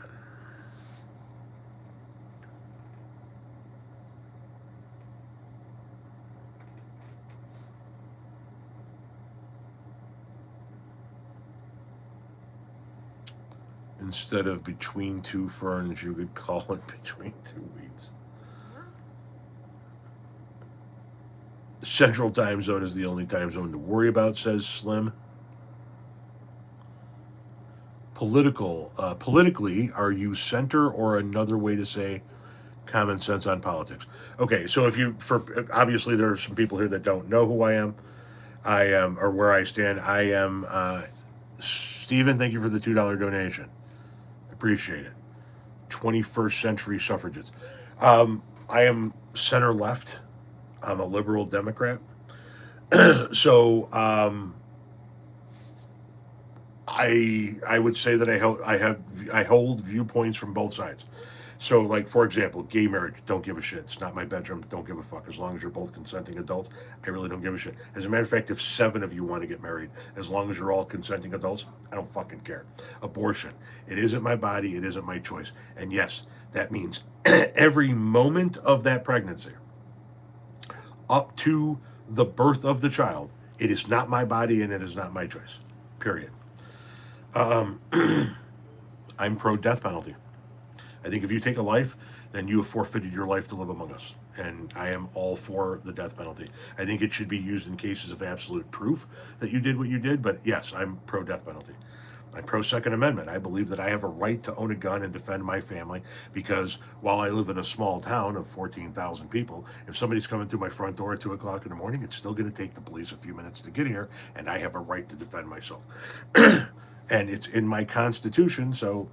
Instead of between two ferns, you could call it between two weeds. Central Time Zone is the only time zone to worry about, says Slim. Politically, are you center or another way to say common sense on politics? Okay, so obviously there are some people here that don't know who I am. I am, or where I stand. I am, Stephen, thank you for the $2 donation. Appreciate it. 21st century suffragettes. I am center left. I'm a liberal Democrat. So I would say that I hold viewpoints from both sides. So, like, for example, gay marriage, don't give a shit. It's not my bedroom, don't give a fuck. As long as you're both consenting adults, I really don't give a shit. As a matter of fact, if 7 of you want to get married, as long as you're all consenting adults, I don't fucking care. Abortion, it isn't my body, it isn't my choice. And yes, that means every moment of that pregnancy, up to the birth of the child, it is not my body and it is not my choice. Period. I'm pro death penalty. I think if you take a life, then you have forfeited your life to live among us. And I am all for the death penalty. I think it should be used in cases of absolute proof that you did what you did. But yes, I'm pro death penalty. I'm pro Second Amendment. I believe that I have a right to own a gun and defend my family because while I live in a small town of 14,000 people, if somebody's coming through my front door at 2 o'clock in the morning, it's still going to take the police a few minutes to get here, and I have a right to defend myself. And it's in my Constitution, so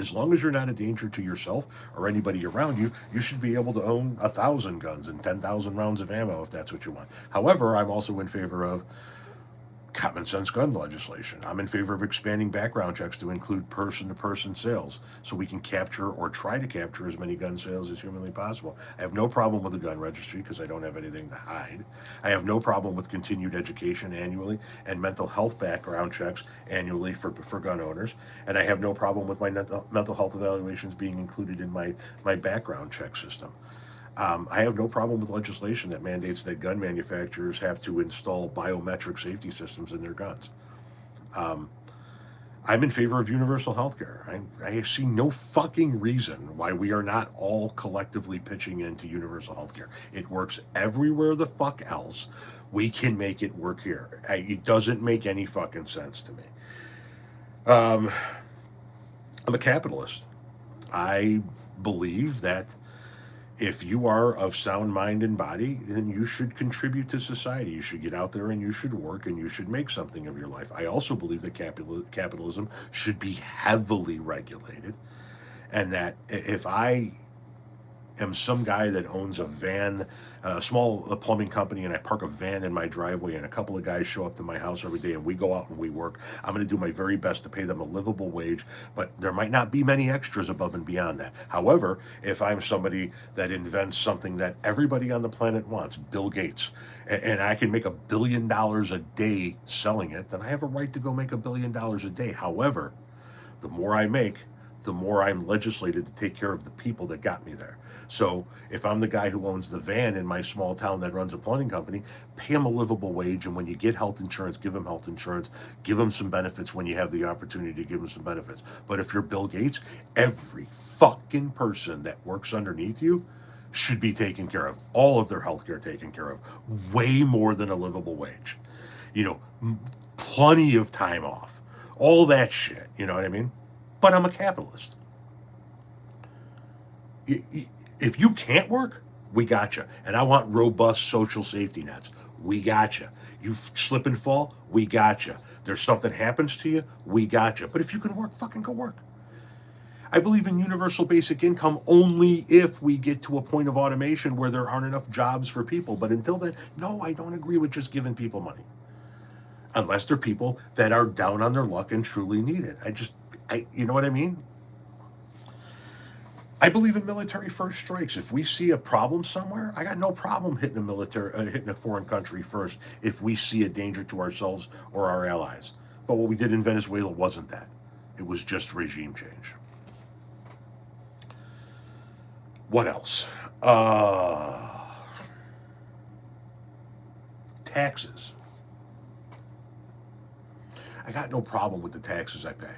as long as you're not a danger to yourself or anybody around you, you should be able to own 1,000 guns and 10,000 rounds of ammo if that's what you want. However, I'm also in favor of Common sense gun legislation. I'm in favor of expanding background checks to include person-to-person sales so we can capture or try to capture as many gun sales as humanly possible. I have no problem with a gun registry because I don't have anything to hide. I have no problem with continued education annually and mental health background checks annually for gun owners. And I have no problem with my mental health evaluations being included in my background check system. I have no problem with legislation that mandates that gun manufacturers have to install biometric safety systems in their guns. I'm in favor of universal health care. I see no fucking reason why we are not all collectively pitching into universal health care. It works everywhere the fuck else. We can make it work here. It doesn't make any fucking sense to me. I'm a capitalist. I believe that if you are of sound mind and body, then you should contribute to society. You should get out there and you should work and you should make something of your life. I also believe that capitalism should be heavily regulated, and that if I am some guy that owns a van, a small plumbing company, and I park a van in my driveway, and a couple of guys show up to my house every day, and we go out and we work, I'm going to do my very best to pay them a livable wage, but there might not be many extras above and beyond that. However, if I'm somebody that invents something that everybody on the planet wants, Bill Gates, and I can make $1 billion a day selling it, then I have a right to go make $1 billion a day. However, the more I make, the more I'm legislated to take care of the people that got me there. So if I'm the guy who owns the van in my small town that runs a plumbing company, pay them a livable wage. And when you get health insurance, give them health insurance. Give them some benefits when you have the opportunity to give them some benefits. But if you're Bill Gates, every fucking person that works underneath you should be taken care of. All of their health care taken care of. Way more than a livable wage. Plenty of time off. All that shit. You know what I mean? But I'm a capitalist. If you can't work, we got you. And I want robust social safety nets. We got you. You slip and fall, we got you. There's something happens to you, we got you. But if you can work, fucking go work. I believe in universal basic income only if we get to a point of automation where there aren't enough jobs for people. But until then, no, I don't agree with just giving people money. Unless they're people that are down on their luck and truly need it. You know what I mean? I believe in military first strikes. If we see a problem somewhere, I got no problem hitting a foreign country first if we see a danger to ourselves or our allies. But what we did in Venezuela wasn't that. It was just regime change. What else? Taxes. I got no problem with the taxes I pay.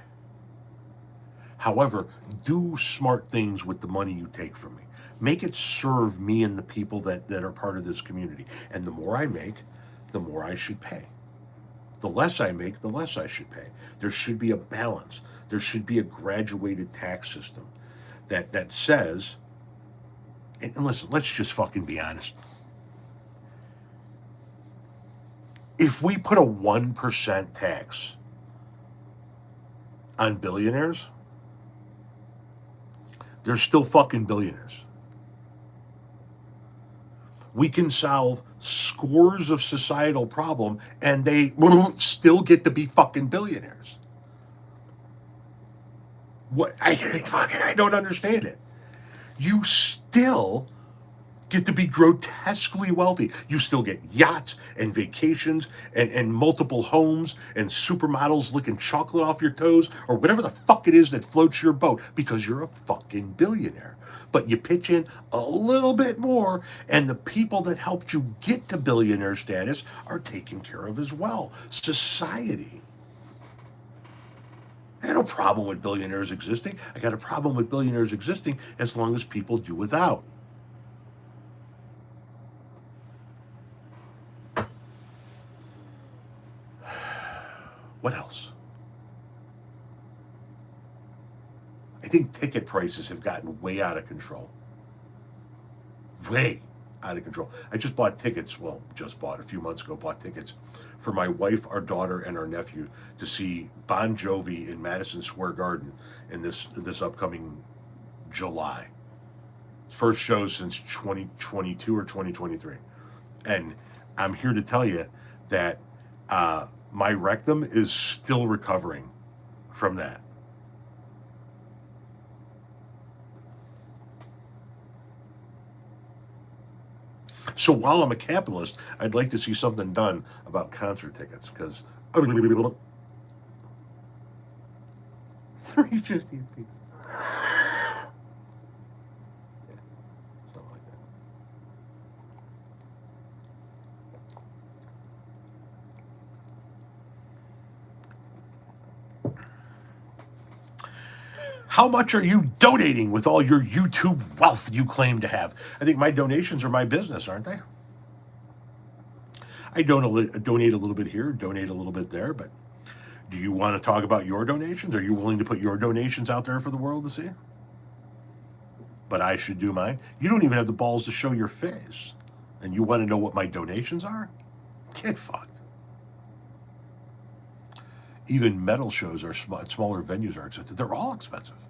However, do smart things with the money you take from me. Make it serve me and the people that are part of this community. And the more I make, the more I should pay. The less I make, the less I should pay. There should be a balance. There should be a graduated tax system that says, and listen, let's just fucking be honest. If we put a 1% tax on billionaires, they're still fucking billionaires. We can solve scores of societal problems and they still get to be fucking billionaires. What? I don't understand it. You still get to be grotesquely wealthy. You still get yachts and vacations and multiple homes and supermodels licking chocolate off your toes or whatever the fuck it is that floats your boat because you're a fucking billionaire. But you pitch in a little bit more and the people that helped you get to billionaire status are taken care of as well. Society. I got no problem with billionaires existing. I got a problem with billionaires existing as long as people do without. What else? I think ticket prices have gotten way out of control. Way out of control. I just bought tickets. Well, a few months ago, bought tickets for my wife, our daughter, and our nephew to see Bon Jovi in Madison Square Garden in this upcoming July. First show since 2022 or 2023. And I'm here to tell you that My rectum is still recovering from that. So while I'm a capitalist, I'd like to see something done about concert tickets because $3.50 a piece. Something like that. How much are you donating with all your YouTube wealth you claim to have? I think my donations are my business, aren't they? I donate a little bit here, donate a little bit there, but do you want to talk about your donations? Are you willing to put your donations out there for the world to see? But I should do mine. You don't even have the balls to show your face. And you want to know what my donations are? Get fucked. Even metal shows are smaller venues are expensive. They're all expensive.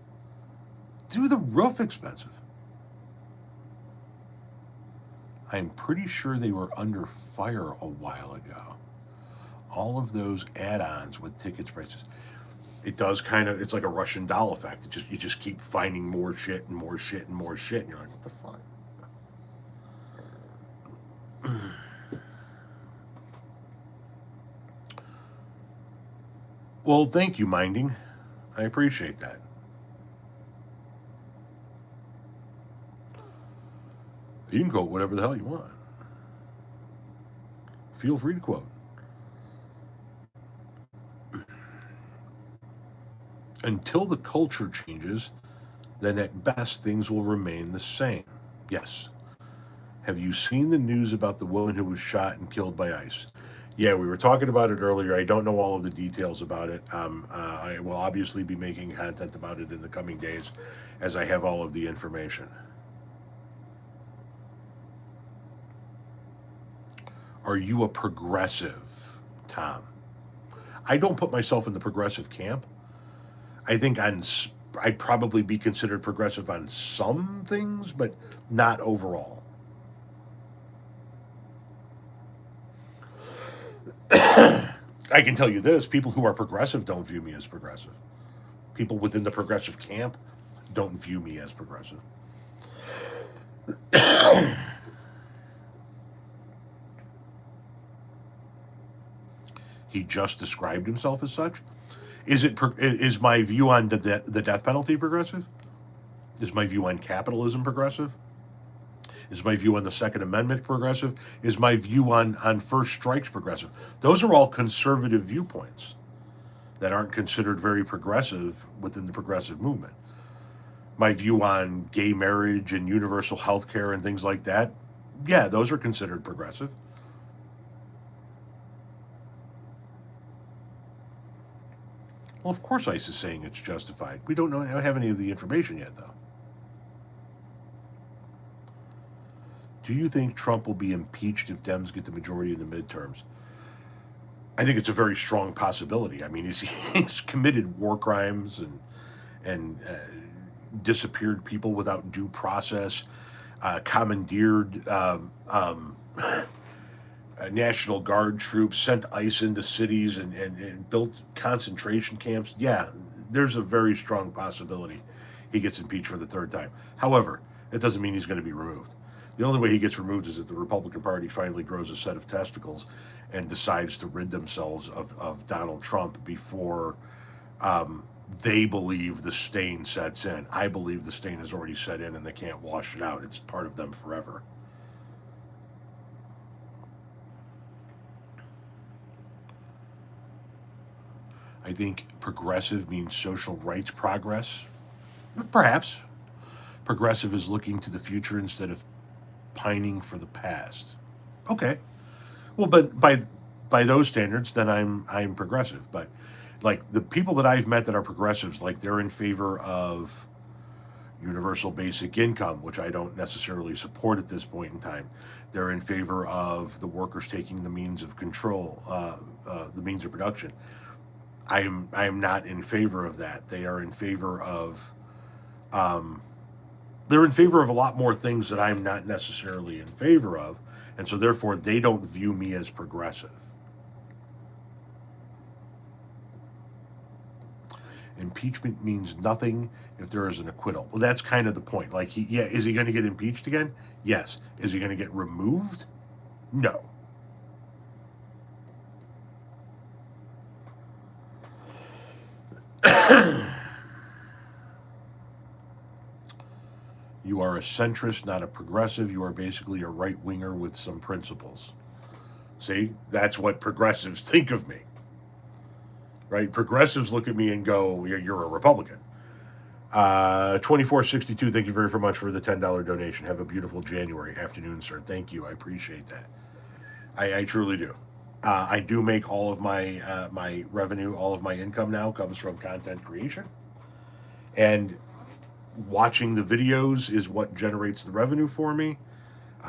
Through the roof expensive. I'm pretty sure they were under fire a while ago. All of those add-ons with tickets prices. It does kind of, it's like a Russian doll effect. You just keep finding more shit and more shit and more shit. And you're like, what the fuck? Well, thank you, Minding. I appreciate that. You can quote whatever the hell you want. Feel free to quote. Until the culture changes, then at best things will remain the same. Yes. Have you seen the news about the woman who was shot and killed by ICE? Yeah, we were talking about it earlier. I don't know all of the details about it. I will obviously be making content about it in the coming days as I have all of the information. Are you a progressive, Tom? I don't put myself in the progressive camp. I think I'd probably be considered progressive on some things, but not overall. I can tell you this, people who are progressive don't view me as progressive. People within the progressive camp don't view me as progressive. He just described himself as such. Is my view on the death penalty progressive? Is my view on capitalism progressive? Is my view on the Second Amendment progressive? Is my view on first strikes progressive? Those are all conservative viewpoints that aren't considered very progressive within the progressive movement. My view on gay marriage and universal health care and things like that, yeah, those are considered progressive. Well, of course ICE is saying it's justified. We don't have any of the information yet, though. Do you think Trump will be impeached if Dems get the majority in the midterms? I think it's a very strong possibility. I mean, he's committed war crimes and disappeared people without due process, commandeered National Guard troops, sent ICE into cities and built concentration camps. Yeah, there's a very strong possibility he gets impeached for the third time. However, it doesn't mean he's going to be removed. The only way he gets removed is if the Republican Party finally grows a set of testicles and decides to rid themselves of Donald Trump before they believe the stain sets in. I believe the stain has already set in and they can't wash it out. It's part of them forever. I think progressive means social rights progress. Perhaps. Progressive is looking to the future instead of pining for the past. Okay. Well, but by those standards, then I'm progressive. But like the people that I've met that are progressives, like they're in favor of universal basic income, which I don't necessarily support at this point in time. They're in favor of the workers taking the means of control, the means of production. I am not in favor of that. They are in favor of they're in favor of a lot more things that I'm not necessarily in favor of, and so therefore they don't view me as progressive. Impeachment means nothing if there is an acquittal. Well, that's kind of the point. Like, is he going to get impeached again? Yes. Is he going to get removed? No. You are a centrist, not a progressive. You are basically a right winger with some principles. See, that's what progressives think of me, right? Progressives look at me and go, "You're a Republican." 2462. Thank you very much for the $10 donation. Have a beautiful January afternoon, sir. Thank you. I appreciate that. I truly do. I do make all of my revenue, all of my income now comes from content creation, and watching the videos is what generates the revenue for me.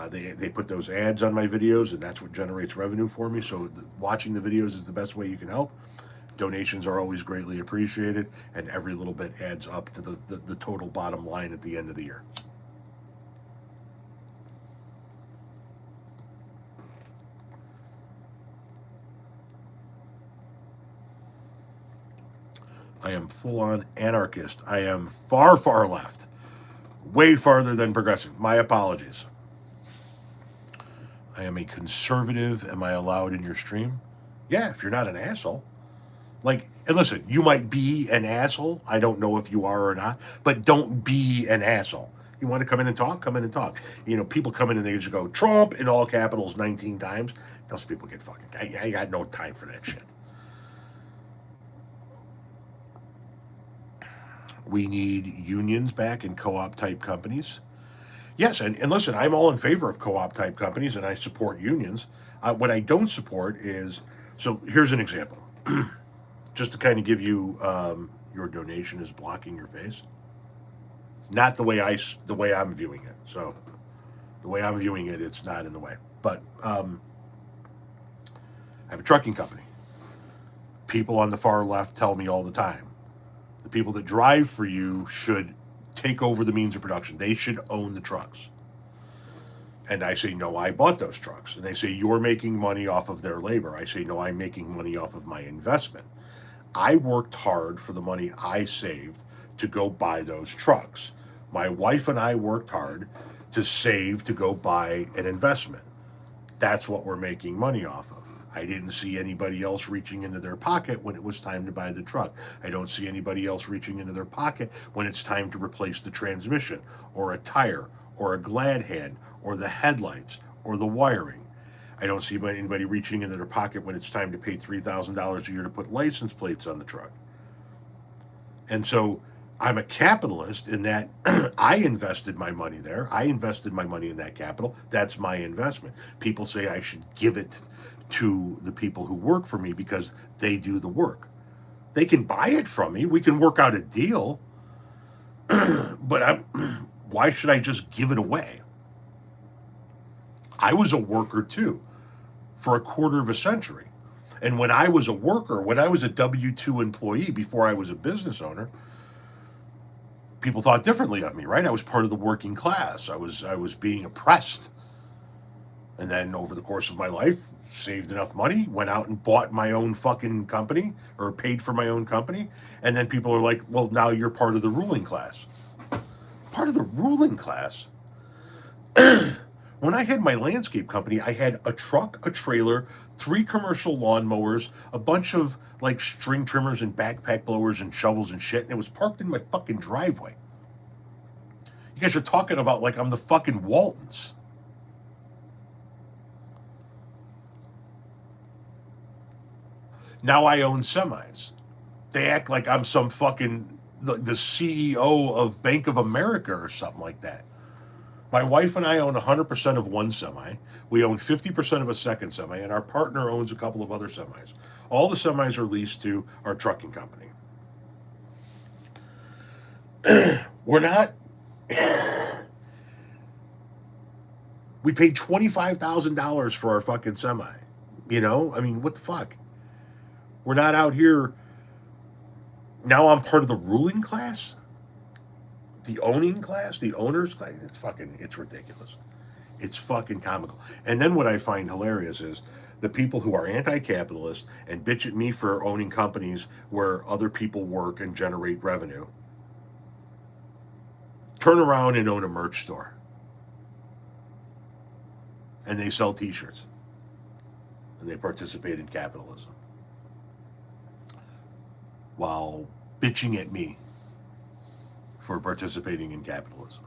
They put those ads on my videos, and that's what generates revenue for me. So watching the videos is the best way you can help. Donations are always greatly appreciated, and every little bit adds up to the total bottom line at the end of the year. I am full on anarchist. I am far, far left. Way farther than progressive. My apologies. I am a conservative. Am I allowed in your stream? Yeah, if you're not an asshole. Like, and listen, you might be an asshole. I don't know if you are or not, but don't be an asshole. You want to come in and talk? Come in and talk. People come in and they just go, Trump in all capitals 19 times. Those people get fucking. I got no time for that shit. We need unions back in co-op type companies. Yes, and listen, I'm all in favor of co-op type companies, and I support unions. What I don't support is, so here's an example, just to kind of give you your donation is blocking your face. Not the way I'm viewing it. So the way I'm viewing it, it's not in the way. But I have a trucking company. People on the far left tell me all the time, the people that drive for you should take over the means of production. They should own the trucks. And I say, no, I bought those trucks. And they say, you're making money off of their labor. I say, no, I'm making money off of my investment. I worked hard for the money I saved to go buy those trucks. My wife and I worked hard to save to go buy an investment. That's what we're making money off of. I didn't see anybody else reaching into their pocket when it was time to buy the truck. I don't see anybody else reaching into their pocket when it's time to replace the transmission or a tire or a glad hand or the headlights or the wiring. I don't see anybody reaching into their pocket when it's time to pay $3,000 a year to put license plates on the truck. And so I'm a capitalist in that I invested my money there. I invested my money in that capital. That's my investment. People say I should give it to the people who work for me because they do the work. They can buy it from me. We can work out a deal. But why should I just give it away? I was a worker too for a quarter of a century. And when I was a worker, when I was a W-2 employee before I was a business owner, people thought differently of me, right? I was part of the working class. I was being oppressed. And then over the course of my life, saved enough money, went out and bought my own fucking company or paid for my own company. And then people are like, well, now you're part of the ruling class. Part of the ruling class? When I had my landscape company, I had a truck, a trailer, 3 commercial lawnmowers, a bunch of like string trimmers and backpack blowers and shovels and shit, and it was parked in my fucking driveway. You guys are talking about like I'm the fucking Waltons. Now I own semis. They act like I'm some fucking the CEO of Bank of America or something like that. My wife and I own 100% of one semi. We own 50% of a second semi, and our partner owns a couple of other semis. All the semis are leased to our trucking company. We're not. We paid $25,000 for our fucking semi. I mean, what the fuck? We're not out here. Now I'm part of the ruling class? The owning class? The owner's class? It's ridiculous. It's fucking comical. And then what I find hilarious is the people who are anti-capitalist and bitch at me for owning companies where other people work and generate revenue, turn around and own a merch store. And they sell t-shirts. And they participate in capitalism. While bitching at me for participating in capitalism.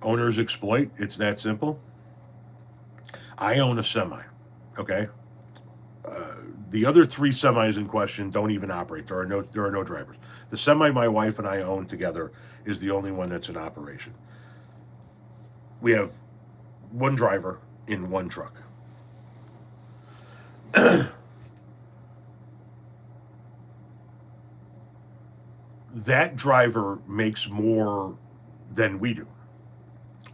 Owners exploit. It's that simple. I own a semi. Okay. The other three semis in question don't even operate. There are no drivers. The semi my wife and I own together is the only one that's in operation. We have one driver in one truck. That driver makes more than we do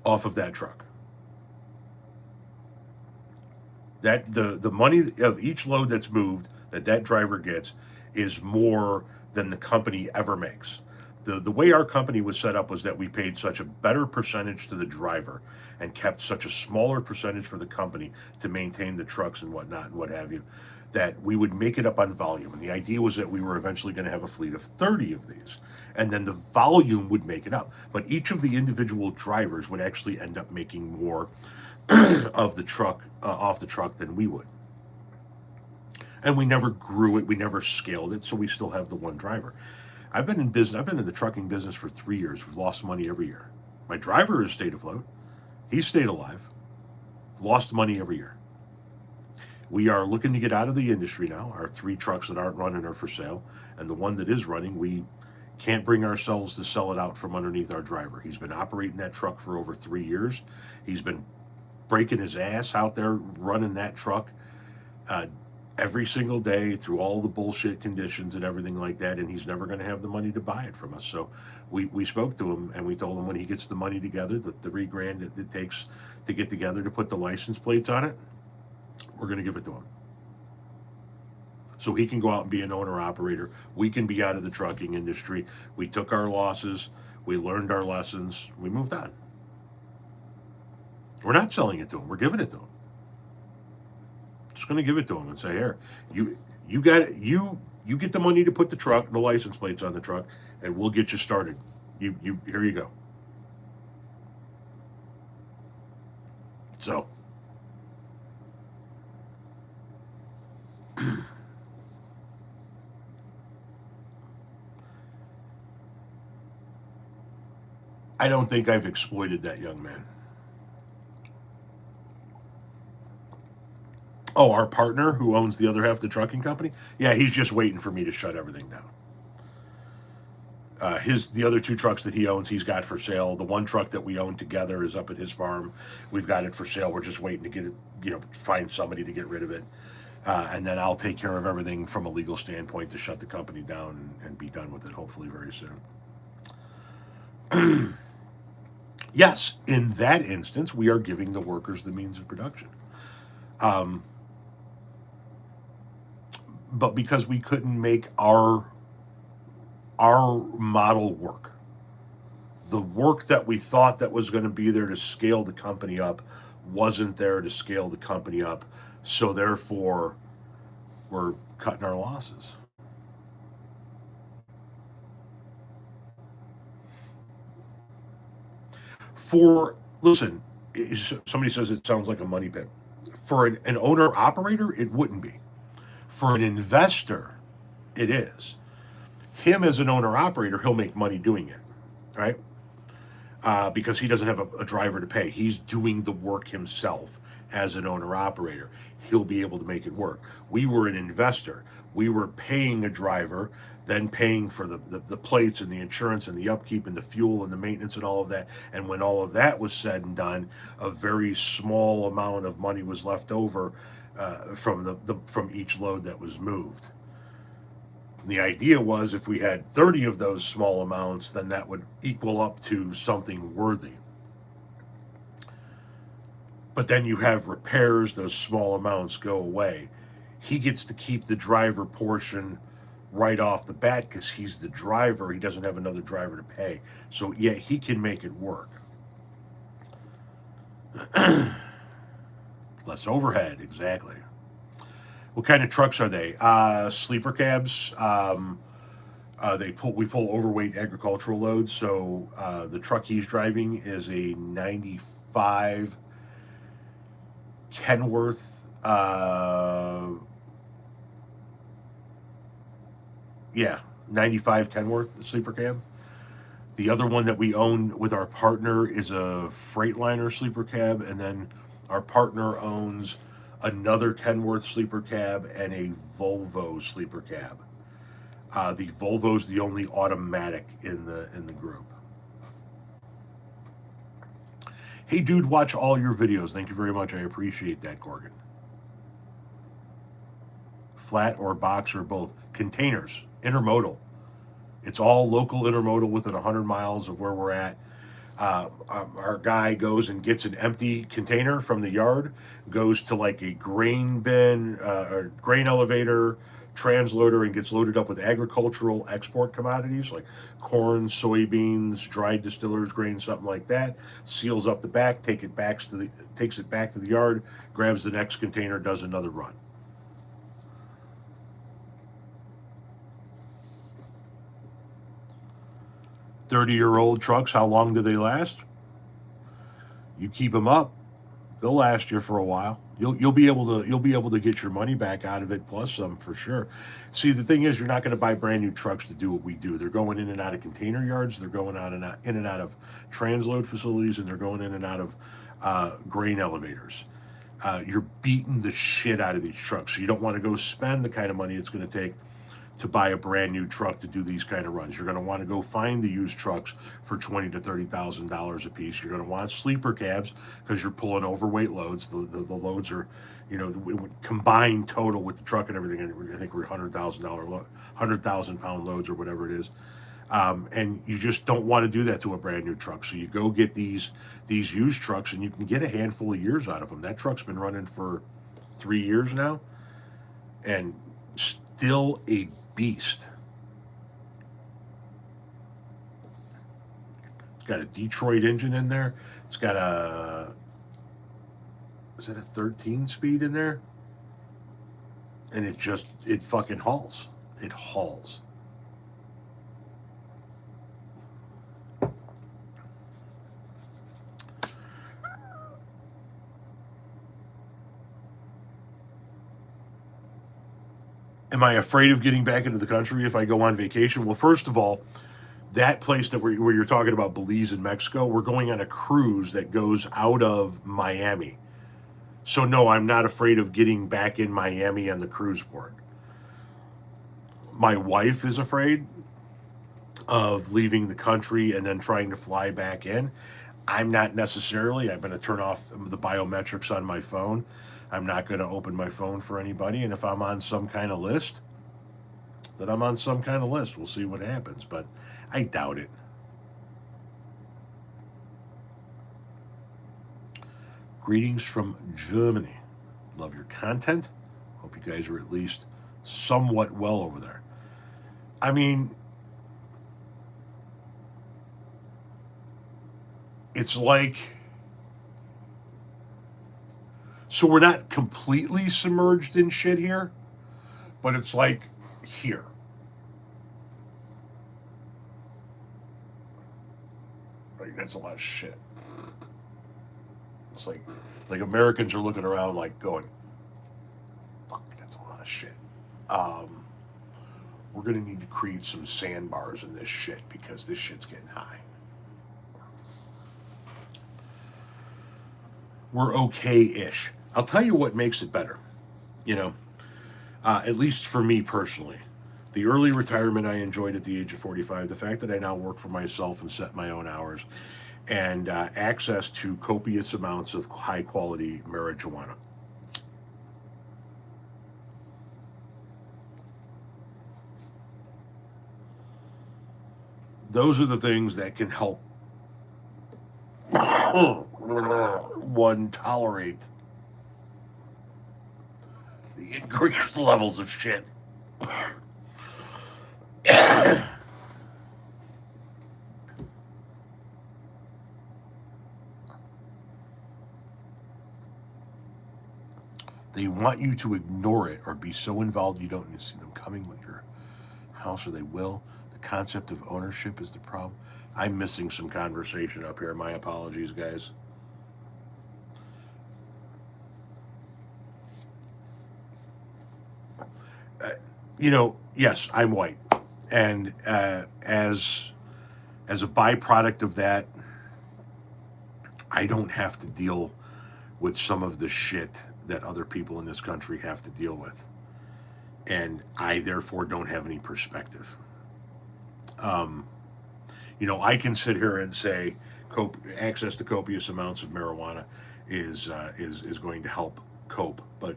off of that truck. That the money of each load that's moved that driver gets is more than the company ever makes. The way our company was set up was that we paid such a better percentage to the driver and kept such a smaller percentage for the company to maintain the trucks and whatnot and what have you, that we would make it up on volume. And the idea was that we were eventually going to have a fleet of 30 of these. And then the volume would make it up. But each of the individual drivers would actually end up making more of the truck off the truck than we would. And we never grew it, we never scaled it, so we still have the one driver. I've been in business. I've been in the trucking business for 3 years. We've lost money every year. My driver has stayed afloat. He's stayed alive. Lost money every year. We are looking to get out of the industry now. Our 3 trucks that aren't running are for sale, and the one that is running, we can't bring ourselves to sell it out from underneath our driver. He's been operating that truck for over 3 years. He's been breaking his ass out there running that truck every single day through all the bullshit conditions and everything like that, and he's never going to have the money to buy it from us. So we spoke to him and we told him when he gets the money together, the $3,000 that it takes to get together to put the license plates on it, we're going to give it to him. So he can go out and be an owner operator. We can be out of the trucking industry. We took our losses. We learned our lessons. We moved on. We're not selling it to him. We're giving it to him. Just going to give it to him and say, here, you got it. You get the money to put the license plates on the truck, and we'll get you started. You here you go. So I don't think I've exploited that young man. Oh, our partner who owns the other half of the trucking company? Yeah, he's just waiting for me to shut everything down. The other 2 trucks that he owns, he's got for sale. The one truck that we own together is up at his farm. We've got it for sale. We're just waiting to get it, find somebody to get rid of it. And then I'll take care of everything from a legal standpoint to shut the company down and be done with it, hopefully very soon. Yes, in that instance, we are giving the workers the means of production. But because we couldn't make our model work, the work that we thought that was going to be there to scale the company up wasn't there to scale the company up, so therefore we're cutting our losses. Listen, somebody says it sounds like a money pit. For an owner operator, it wouldn't be. For an investor, it is. Him as an owner operator, he'll make money doing it, right? Because he doesn't have a driver to pay. He's doing the work himself as an owner operator. He'll be able to make it work. We were an investor. We were paying a driver, then paying for the plates and the insurance and the upkeep and the fuel and the maintenance and all of that. And when all of that was said and done, a very small amount of money was left over from each load that was moved. The idea was if we had 30 of those small amounts, then that would equal up to something worthy. But then you have repairs, those small amounts go away. he gets to keep the driver portion right off the bat because he's the driver. He doesn't have another driver to pay. So, yeah, he can make it work. Less overhead, exactly. What kind of trucks are they? Sleeper cabs. We pull overweight agricultural loads. So the truck he's driving is a '95 Kenworth. Yeah, '95 Kenworth sleeper cab. The other one that we own with our partner is a Freightliner sleeper cab, and then our partner owns another Kenworth sleeper cab and a Volvo sleeper cab. The Volvo's the only automatic in the group. Hey, dude, watch all your videos. Thank you very much. I appreciate that, Corgan. Flat or box or both. Containers, intermodal. It's all local intermodal within 100 miles of where we're at. Our guy goes and gets an empty container from the yard, goes to like a grain bin or grain elevator, transloader, and gets loaded up with agricultural export commodities like corn, soybeans, dried distillers grain, something like that. Seals up the back, takes it back to the yard, grabs the next container, does another run. "30-year-old trucks, how long do they last? You keep them up, they'll last you for a while. You'll be able to get your money back out of it plus some for sure. See, the thing is, you're not going to buy brand new trucks to do what we do. They're going in and out of container yards. They're going in and out of transload facilities, and they're going in and out of grain elevators. You're beating the shit out of these trucks, so you don't want to go spend the kind of money it's going to take to buy a brand new truck to do these kind of runs. You're going to want to go find the used trucks for $20,000 to $30,000 a piece. You're going to want sleeper cabs because you're pulling overweight loads. The loads are, combined total with the truck and everything. I think we're $100,000 loads or whatever it is. And you just don't want to do that to a brand new truck. So you go get these used trucks, and you can get a handful of years out of them. That truck's been running for 3 years now, and still a beast. It's got a Detroit engine in there. It's got is that a 13 speed in there? And it fucking hauls. It hauls. Am I afraid of getting back into the country if I go on vacation? Well, first of all, that place where you're talking about, Belize in Mexico, we're going on a cruise that goes out of Miami. So no, I'm not afraid of getting back in Miami on the cruise port. My wife is afraid of leaving the country and then trying to fly back in. I'm not necessarily. I'm going to turn off the biometrics on my phone. I'm not going to open my phone for anybody. And if I'm on some kind of list, then I'm on some kind of list. We'll see what happens, but I doubt it. Greetings from Germany. Love your content. Hope you guys are at least somewhat well over there. I mean, it's like, so we're not completely submerged in shit here, but it's like here. Like, that's a lot of shit. It's like Americans are looking around like going, fuck, that's a lot of shit. We're going to need to create some sandbars in this shit because this shit's getting high. We're okay-ish. I'll tell you what makes it better. At least for me personally. The early retirement I enjoyed at the age of 45, the fact that I now work for myself and set my own hours, and access to copious amounts of high-quality marijuana. Those are the things that can help one tolerate The increased levels of shit. They want you to ignore it or be so involved you don't see them coming with your house, or they will. The concept of ownership is the problem. I'm missing some conversation up here. My apologies, guys. Uh, yes, I'm white, and as a byproduct of that, I don't have to deal with some of the shit that other people in this country have to deal with, and I therefore don't have any perspective. Um, I can sit here and say access to copious amounts of marijuana is going to help cope, but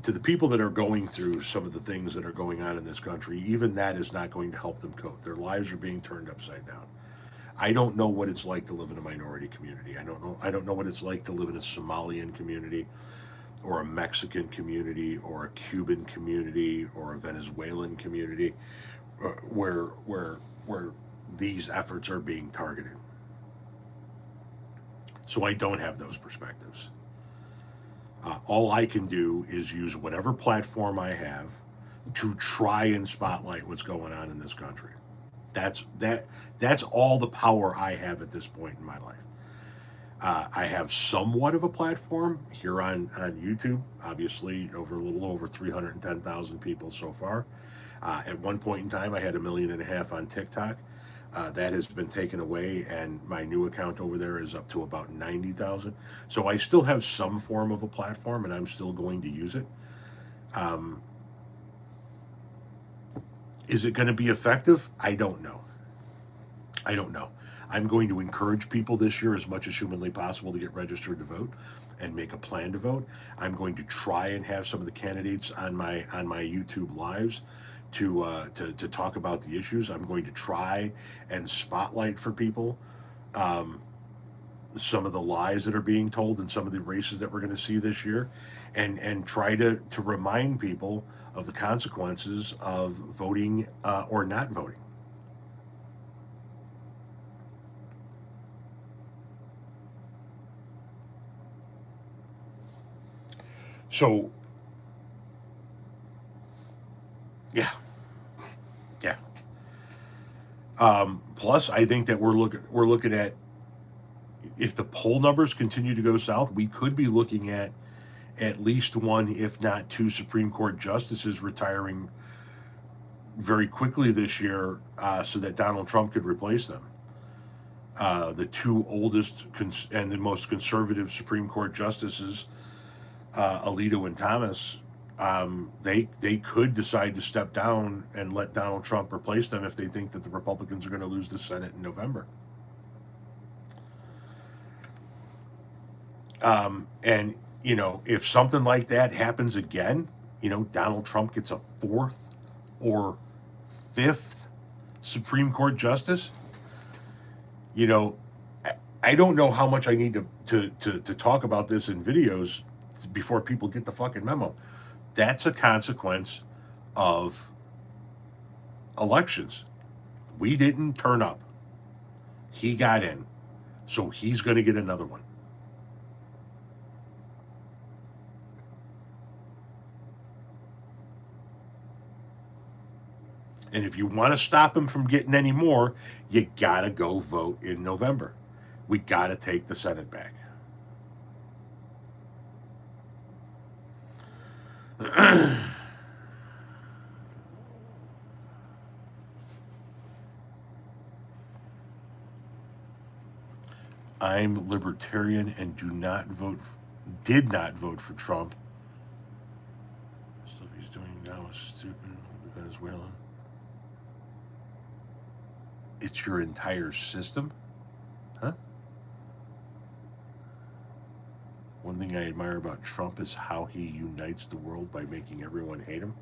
to the people that are going through some of the things that are going on in this country, even that is not going to help them cope. Their lives are being turned upside down. I don't know what it's like to live in a minority community. I don't know what it's like to live in a Somalian community, or a Mexican community, or a Cuban community, or a Venezuelan community, where these efforts are being targeted. So I don't have those perspectives. All I can do is use whatever platform I have to try and spotlight what's going on in this country. That's that. That's all the power I have at this point in my life. I have somewhat of a platform here on YouTube. Obviously, over a little over 310,000 people so far. At one point in time, I had 1.5 million on TikTok. That has been taken away, and my new account over there is up to about 90,000. So I still have some form of a platform, and I'm still going to use it. Um, is it going to be effective? I don't know. I don't know. I'm going to encourage people this year as much as humanly possible to get registered to vote and make a plan to vote. I'm going to try and have some of the candidates on my YouTube lives to talk about the issues. I'm going to try and spotlight for people um, some of the lies that are being told and some of the races that we're going to see this year, and try to remind people of the consequences of voting or not voting. So yeah, yeah. Plus, I think that we're looking at, if the poll numbers continue to go south, we could be looking at least one, if not two, Supreme Court justices retiring very quickly this year, so that Donald Trump could replace them. The two oldest and the most conservative Supreme Court justices, Alito and Thomas, they could decide to step down and let Donald Trump replace them if they think that the Republicans are going to lose the Senate in November. And if something like that happens again, Donald Trump gets a fourth or fifth Supreme Court justice. You know, I don't know how much I need to talk about this in videos before people get the fucking memo. That's a consequence of elections. We didn't turn up. He got in. So he's going to get another one. And if you want to stop him from getting any more, you got to go vote in November. We got to take the Senate back. I'm libertarian and did not vote for Trump. Stuff he's doing now is stupid. Venezuela. It's your entire system? Huh? One thing I admire about Trump is how he unites the world by making everyone hate him.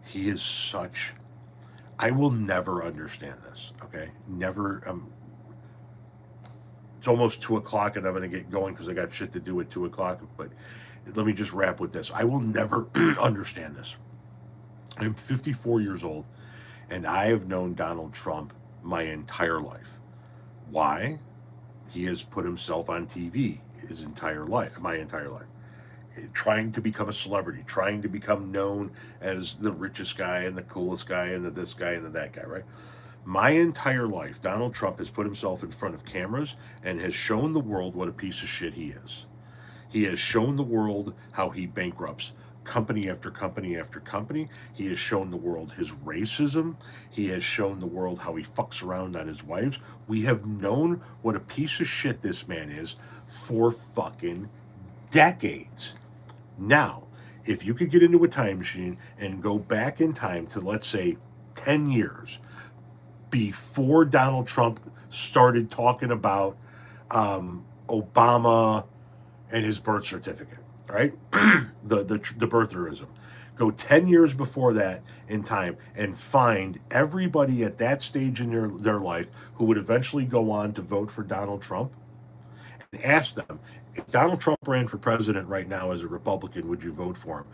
He is such. I will never understand this, okay? Never. It's almost 2 o'clock, and I'm going to get going because I got shit to do at 2 o'clock. But let me just wrap with this. I will never understand this. I'm 54 years old, and I have known Donald Trump my entire life. Why? He has put himself on TV his entire life, my entire life, trying to become a celebrity, trying to become known as the richest guy and the coolest guy and the this guy and the that guy, right? My entire life, Donald Trump has put himself in front of cameras and has shown the world what a piece of shit he is. He has shown the world how he bankrupts company after company after company. He has shown the world his racism. He has shown the world how he fucks around on his wives. We have known what a piece of shit this man is for fucking decades. Now, if you could get into a time machine and go back in time to, let's say, 10 years before Donald Trump started talking about Obama and his birth certificate, right? the birtherism. Go 10 years before that in time and find everybody at that stage in their life who would eventually go on to vote for Donald Trump and ask them, if Donald Trump ran for president right now as a Republican, would you vote for him?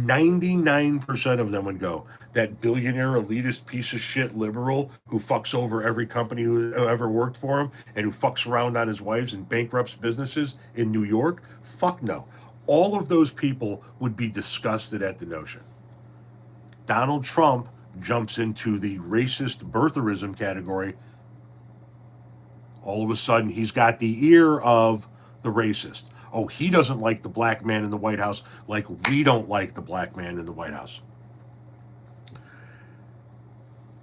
99% of them would go, that billionaire elitist piece of shit liberal who fucks over every company who ever worked for him and who fucks around on his wives and bankrupts businesses in New York? Fuck no. All of those people would be disgusted at the notion. Donald Trump jumps into the racist birtherism category. All of a sudden, he's got the ear of the racist. Oh, he doesn't like the black man in the White House like we don't like the black man in the White House.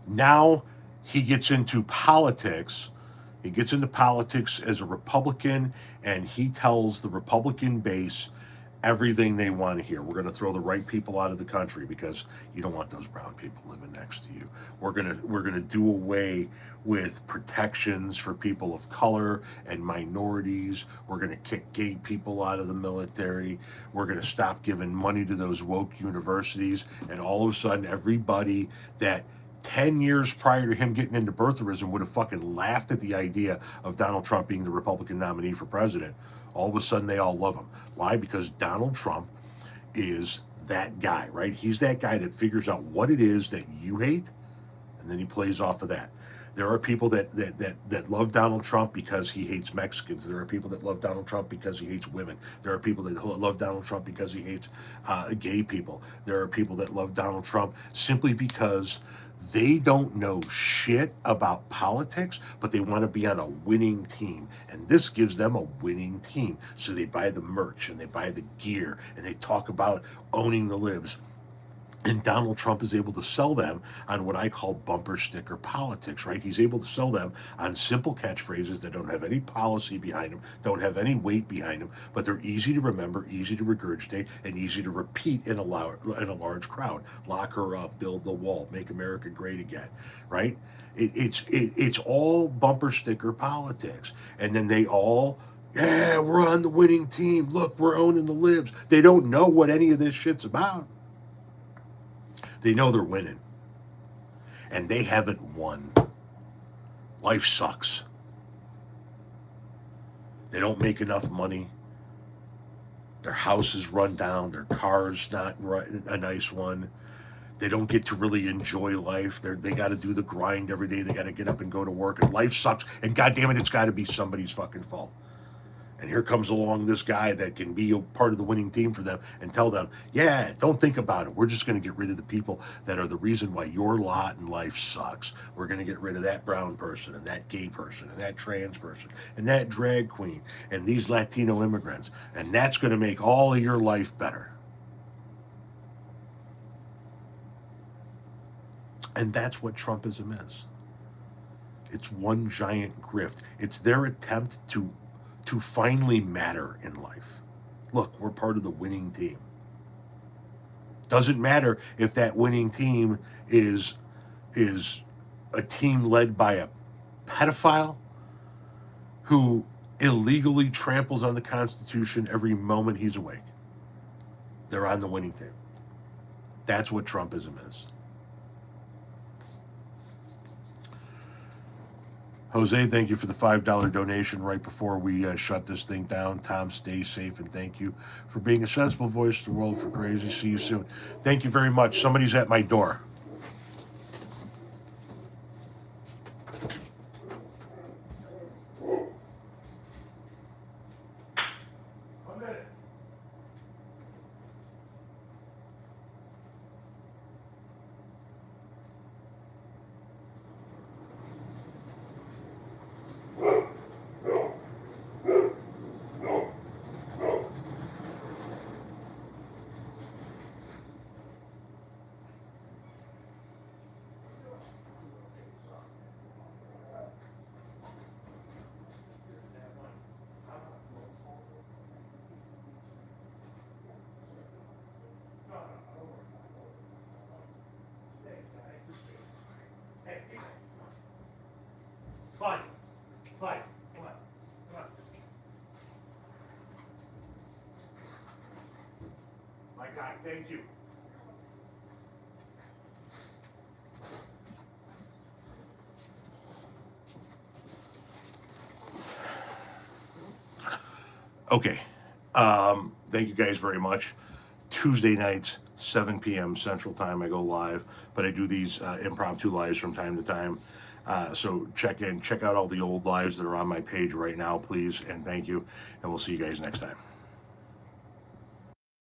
Now he gets into politics. He gets into politics as a Republican, and he tells the Republican base everything they want to hear. We're going to throw the right people out of the country because you don't want those brown people living next to you. We're going to do away with protections for people of color and minorities. We're going to kick gay people out of the military. We're going to stop giving money to those woke universities. And all of a sudden, everybody that 10 years prior to him getting into birtherism would have fucking laughed at the idea of Donald Trump being the Republican nominee for president. All of a sudden, they all love him. Why? Because Donald Trump is that guy, right? He's that guy that figures out what it is that you hate, and then he plays off of that. There are people that love Donald Trump because he hates Mexicans. There are people that love Donald Trump because he hates women. There are people that love Donald Trump because he hates gay people. There are people that love Donald Trump simply because they don't know shit about politics, but they want to be on a winning team. And this gives them a winning team. So they buy the merch and they buy the gear and they talk about owning the libs. And Donald Trump is able to sell them on what I call bumper sticker politics, right? He's able to sell them on simple catchphrases that don't have any policy behind them, don't have any weight behind them, but they're easy to remember, easy to regurgitate, and easy to repeat in a large crowd. Lock her up, build the wall, make America great again, right? It's all bumper sticker politics. And then they all, yeah, we're on the winning team. Look, we're owning the libs. They don't know what any of this shit's about. They know they're winning. And they haven't won. Life sucks. They don't make enough money. Their house is run down. Their car's not a nice one. They don't get to really enjoy life. They got to do the grind every day. They got to get up and go to work. And life sucks. And goddamn it, it's got to be somebody's fucking fault. And here comes along this guy that can be a part of the winning team for them and tell them, yeah, don't think about it. We're just going to get rid of the people that are the reason why your lot in life sucks. We're going to get rid of that brown person and that gay person and that trans person and that drag queen and these Latino immigrants. And that's going to make all of your life better. And that's what Trumpism is. It's one giant grift. It's their attempt to finally matter in life. Look, we're part of the winning team. Doesn't matter if that winning team is a team led by a pedophile who illegally tramples on the Constitution every moment he's awake. They're on the winning team. That's what Trumpism is. Jose, thank you for the $5 donation right before we shut this thing down. Tom, stay safe, and thank you for being a sensible voice to the world for crazy. See you soon. Thank you very much. Somebody's at my door. Clyde, Clyde, come on, come on. My God, thank you. Okay. Thank you guys very much. Tuesday nights, 7 p.m. Central Time, I go live, but I do these impromptu lives from time to time. So check out all the old lives that are on my page right now, please, and thank you, and we'll see you guys next time.